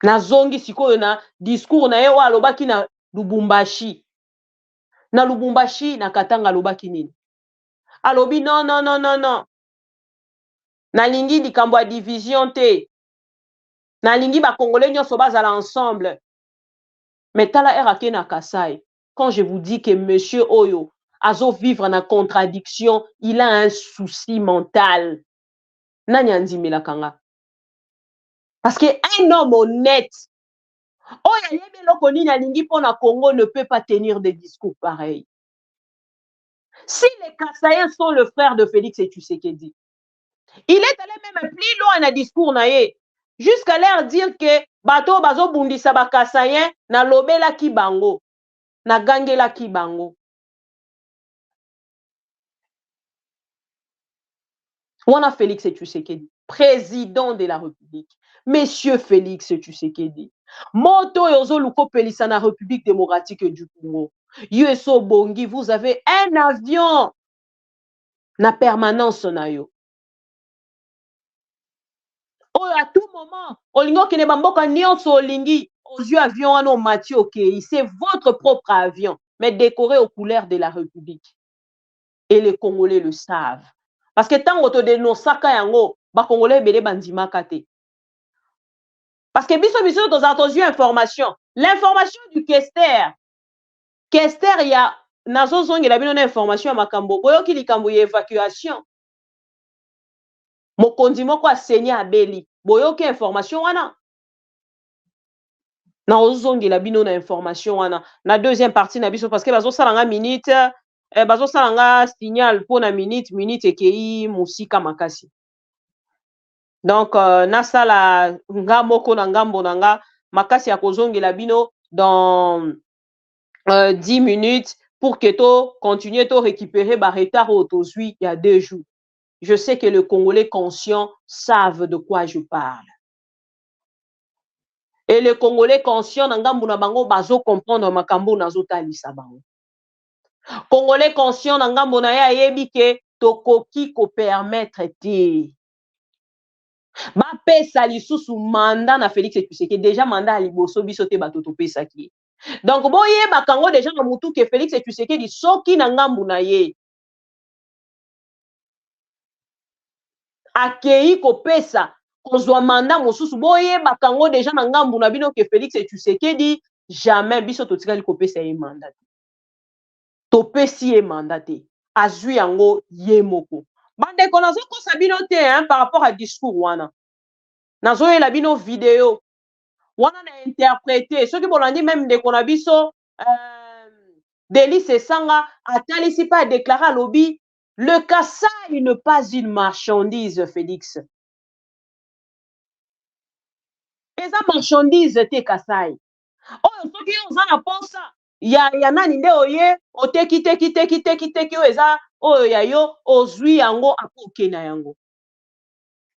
Speaker 1: Na zongi sikoyo na discours na yewa alobaki na Lubumbashi. Na Lubumbashi na Katanga alobaki nini. alobi non non non non non nalingi likambo ya division te nalingi bakongolais nyonso bazala ensemble. Mais tala erake na Kasai, quand je vous dis que monsieur Oyo azo vivre na contradiction, il a un souci mental. Nani andimela kanga? Parce que un homme honnête, Oyo yebe loko nini alingi pona Congo ne peut pas tenir des discours pareils. Si les Kasaïens sont le frère de Félix et Tshisekedi, il est allé même plus loin dans le discours naé, jusqu'à leur dire que bato bazo bundisa ba Kasaïen na lobela ki bango, na gangela ki bango. Wana Félix et Tshisekedi, président de la République. Monsieur Félix Tshisekedi, moto yozo luko pelisa na République démocratique du Congo. Yeso Bongi, vous avez un avion na permanence na yo. Oh, à tout moment, olingo kene bamboka nyonso olingi, aux yeux avion wana Mathieu okay, c'est votre propre avion, mais décoré aux couleurs de la République. Et les Congolais le savent. Parce que tant que dénonçaka yango, ba Congolais belé bandima kate. Parce que biso dans attendu information, l'information du Kester il y a nazo zongi la bino na information ya makambo, boyoki likambo ya évacuation. Mokonzi moko asenye abeli, boyoki information wana. Na ozongi la bino na information wana. Na deuxième partie na biso parce que bazo salanga minute, bazo salanga signal pour na minute ekei musika makasi. Donc nasala ngamoko na ngambo nanga makasi ya kozongi la bino dans 10 minutes pour que to continue to récupérer ba retard autosui il y a 2 jours. Je sais que les Congolais conscients savent de quoi je parle. Et les Congolais conscients ngambo na bango bazo comprendre makambo nazo talisa bango. Congolais conscients ngambo na ya yebi ke tokoki ko permettre te. Ba pesa lisusu mandat na Félix Tshisekedi déjà mandat liboso biso te bato to pesa ki. Donc boye bakango déjà na mutu ke Félix Tshisekedi soki na ngambu na ye akei ko pesa kozwa mandat mosusu boye bakango déjà na ngambu na bino ke Félix Tshisekedi jamais biso to tikali ko pesa ye mandat. To pesi ye mandat te. Azui yango ye moko. Bande ko nazo ko sabino te hein par rapport à discours wana. Nazo ye la bino vidéo. Wana na interprété ceux qui bolandi même de konabiso Délice Sanga atalisi pas déclaré à lobby le Kasaï n'est pas une marchandise Félix. Et ça marchandise te Kasaï. Oh ceux qui ont na pensa ya nani nde oye oteki eza oh ya yo ozui yango apoke na yango.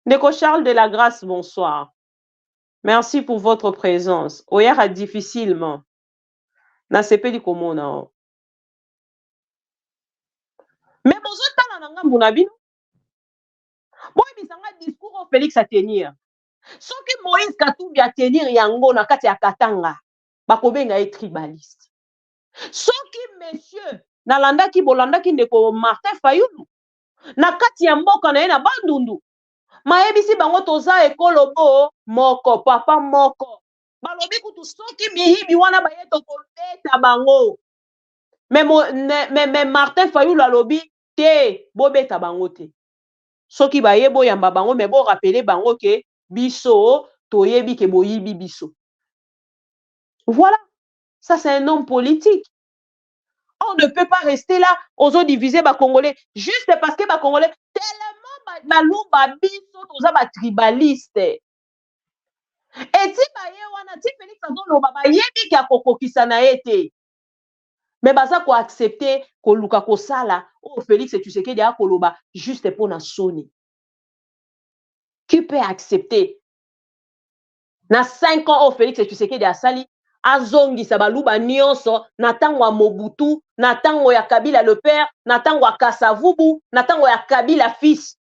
Speaker 1: Ndeko Charles de la Grâce, bonsoir. Merci pour votre présence. Oyara difficilement. Na sepeli komona. Mais bozo tala na ngambu na bino. Boy bisanga discours au Félix à tenir. Soki Moïse Katumbi à tenir yango na kati ya Katanga. Bakobenga e tribaliste. Soki monsieur nalanda ki bolanda ki ndeko Martin Fayulu. Na kati ya mboka na ye na bandundu. Mayebisi bango toza ekolo bo moko papa moko. Balobi kutu soki mihibi wana baye to kobeta bango. Mais Martin Fayulu alobi te bobeta bango te. Soki baye boyamba bango mais bo rappeler bango ke biso toyebi ke boyibi biso. Voilà. Ça c'est un homme politique. On ne peut pas rester là aux autres diviser ba Congolais juste parce que ba Congolais tellement baluba biso toza ba tribaliste. Et ti baye wana ti Félix azoloba bayebi ki akokokisa na ete. Mais baza ko accepter ko luka ko sala o Félix Tshisekedi akoloba juste pour na soni. Qui peut accepter? Na 5 ans o Félix Tshisekedi asali azongisa baluba nyonso na tango ya Mobutu, na tango ya Kabila le père, na tango ya Kasavubu, na tango ya Kabila fils.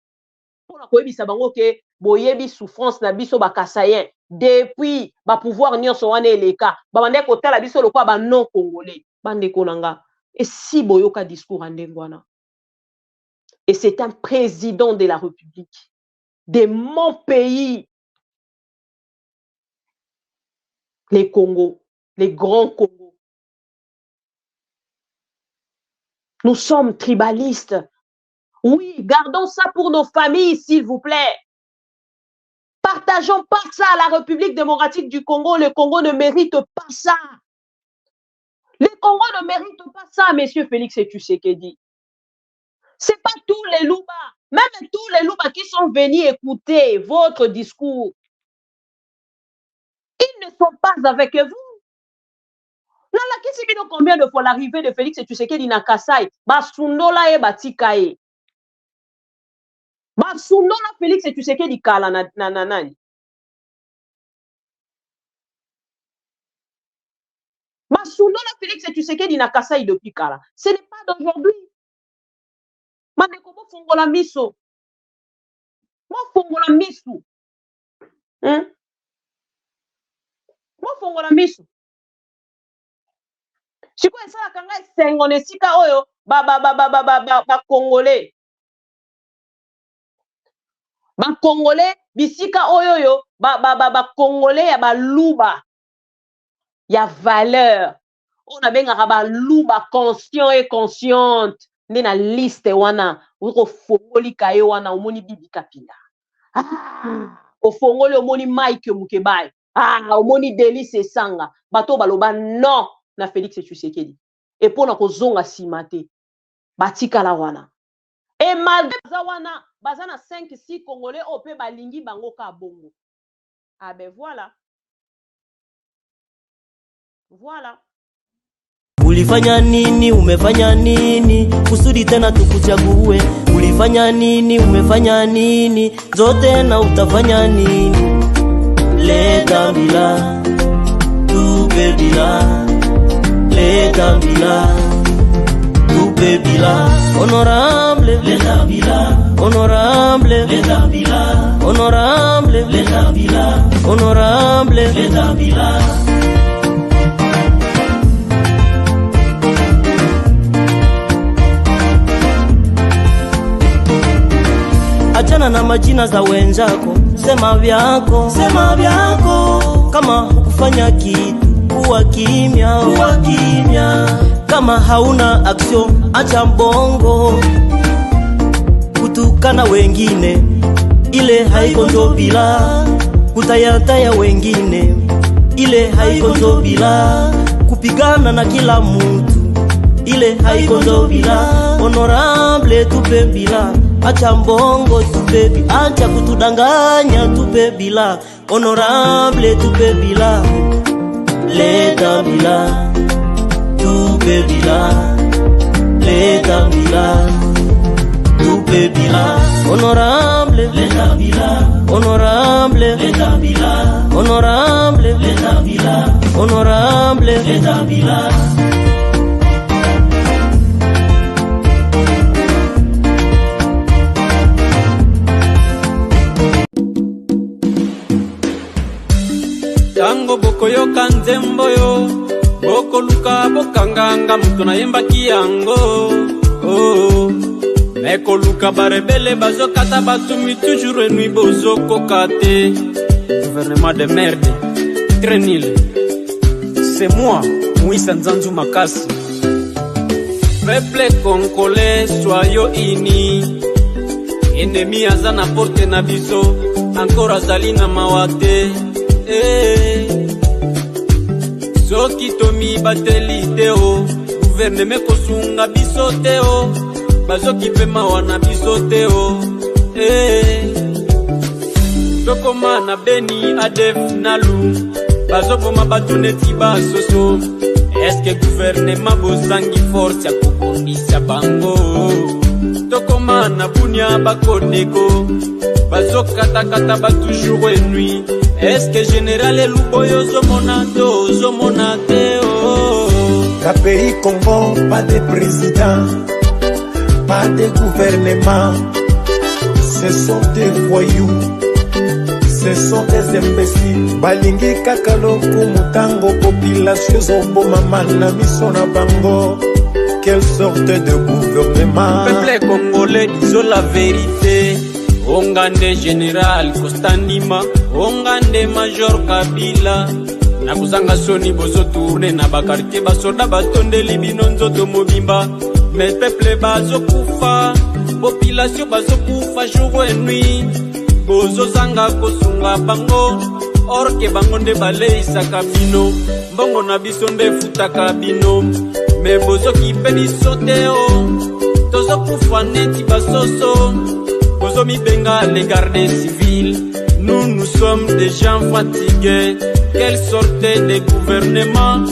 Speaker 1: Pona koyebisa bango ke boyebi souffrance na biso ba Kasayen depuis ba pouvoir nyonso wana eleka. Ba bande ko tala biso lokwa ba non congolais. Bande konanga. Et si boyoka discours ande ngwana. Et c'est un président de la République, de mon pays, les Congos, les grands Congos. Nous sommes tribalistes. Oui, gardons ça pour nos familles, s'il vous plaît. Partageons pas ça à la République démocratique du Congo. Le Congo ne mérite pas ça. Le Congo ne mérite pas ça, monsieur Félix Tshisekedi. C'est pas tous les Louba, même tous les Louba qui sont venus écouter votre discours. Ils ne sont pas avec vous. Là, qu'est-ce que vous combien de fois l'arrivée de Félix Tshisekedi na Kasai, Basundola et Batikae. Basundola Félix Tshisekedi kala na. Basundola Félix Tshisekedi na Kasai depuis kala. Ce n'est pas d'aujourd'hui. Mandeko mo fongola miso. Mo fongola miso. Mo fongola miso. Siko esala kanga sengo nesika oyo ba Congolais. Ba Congolais bisika oyo yo ba Congolais ya ba luba. Ya valeur. On a bien ba luba conscient et consciente. Na liste wana uko fongoli kaye wana omoni Bibi Kapinda. Ofongoli omoni Mike Mukebai. Omoni Delice Sanga. Bato baloba non na Félix Tshisekedi. Et pour na kozonga simate. Batika la wana. Et malgré ça wana bazana 5-6 Congolais ope balingi bango ka bongo. Ah ben voilà. Voilà.
Speaker 16: Ulifanya nini, umefanya nini, kusudi tena tukuchague. Ulifanya nini, umefanya nini, zote na utafanya nini. Leta bila, tupe bila. Leta bila, tupe bila. Honorable, leta bila. Honorable, leta bila. Honorable, leta bila. Honorable, leta bila. Achana na majina za wenzako, sema vyako, sema vyako. Kama hukufanya kitu, kuwa kimya, kuwa kimya. Kama hauna action, acha mbongo. Kutukana wengine, ile haiko ndo bila. Kutayataya wengine, ile haiko ndo bila. Kupigana na kila mtu, ile haiko ndo bila. Honorable tupe bila. Acha mbongo tupe bila. Acha kutudanganya tupe bila. Honorable tupe bila. Leta bila. Tupe bila. Leta bila. Tupe bila. Honorable leta bila. Honorable leta bila. Honorable leta bila. Honorable leta bila.
Speaker 17: Tango boko yo kanzembo yo, boko luka bokanganga mutu na yemba kiyango. Oh, meko luka barebele bazo kata batumi toujours nuit bozo kokate. Gouvernement de merde, très nul. C'est moi, Moïse Nzanzu Makasi. Peuple congolais, soyons unis. Ennemi azana porte na biso, encore azali na mawate. Soki tomi bateli teo, gouvernement kosunga biso teo, bazoki pema wana biso teo. Tokoma na Beni Adef Nalu, bazoboma batu neti basoso. Eske gouvernement bozangi force ya kobundisa bango? Tokoma na Bunia bakodeko, bazokatakata batu jour et nuit. Est-ce que général et Louboyo zomonato, zomonateo?
Speaker 18: La pays Congo, pas de président, pas de gouvernement. Ce sont des voyous, ce sont des imbéciles. Balingi kakaloku mutango, population zombo mama na miso na bango. Quelle sorte de gouvernement?
Speaker 17: Peuple Congo congolais, disons la vérité. Ongande général Kostandima, ongande major Kabila. Na kuzanga soni bozo tourne na bakartie basoda batondeli bino nzoto mobimba. Mais peuple bazo kufa, population bazo kufa jour et nuit. Bozo zanga kosunga bango, orke bango nde baleisaka bino. Mbongo na biso nde futaka bino. Mais bozo kipeni sote o, tozo kufa neti basoso. Bozo mi benga les gardes civils. Nous sommes des gens fatigués. Quelle sorte de gouvernement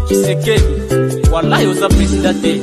Speaker 17: qui se quête? Voilà, yosa présidente.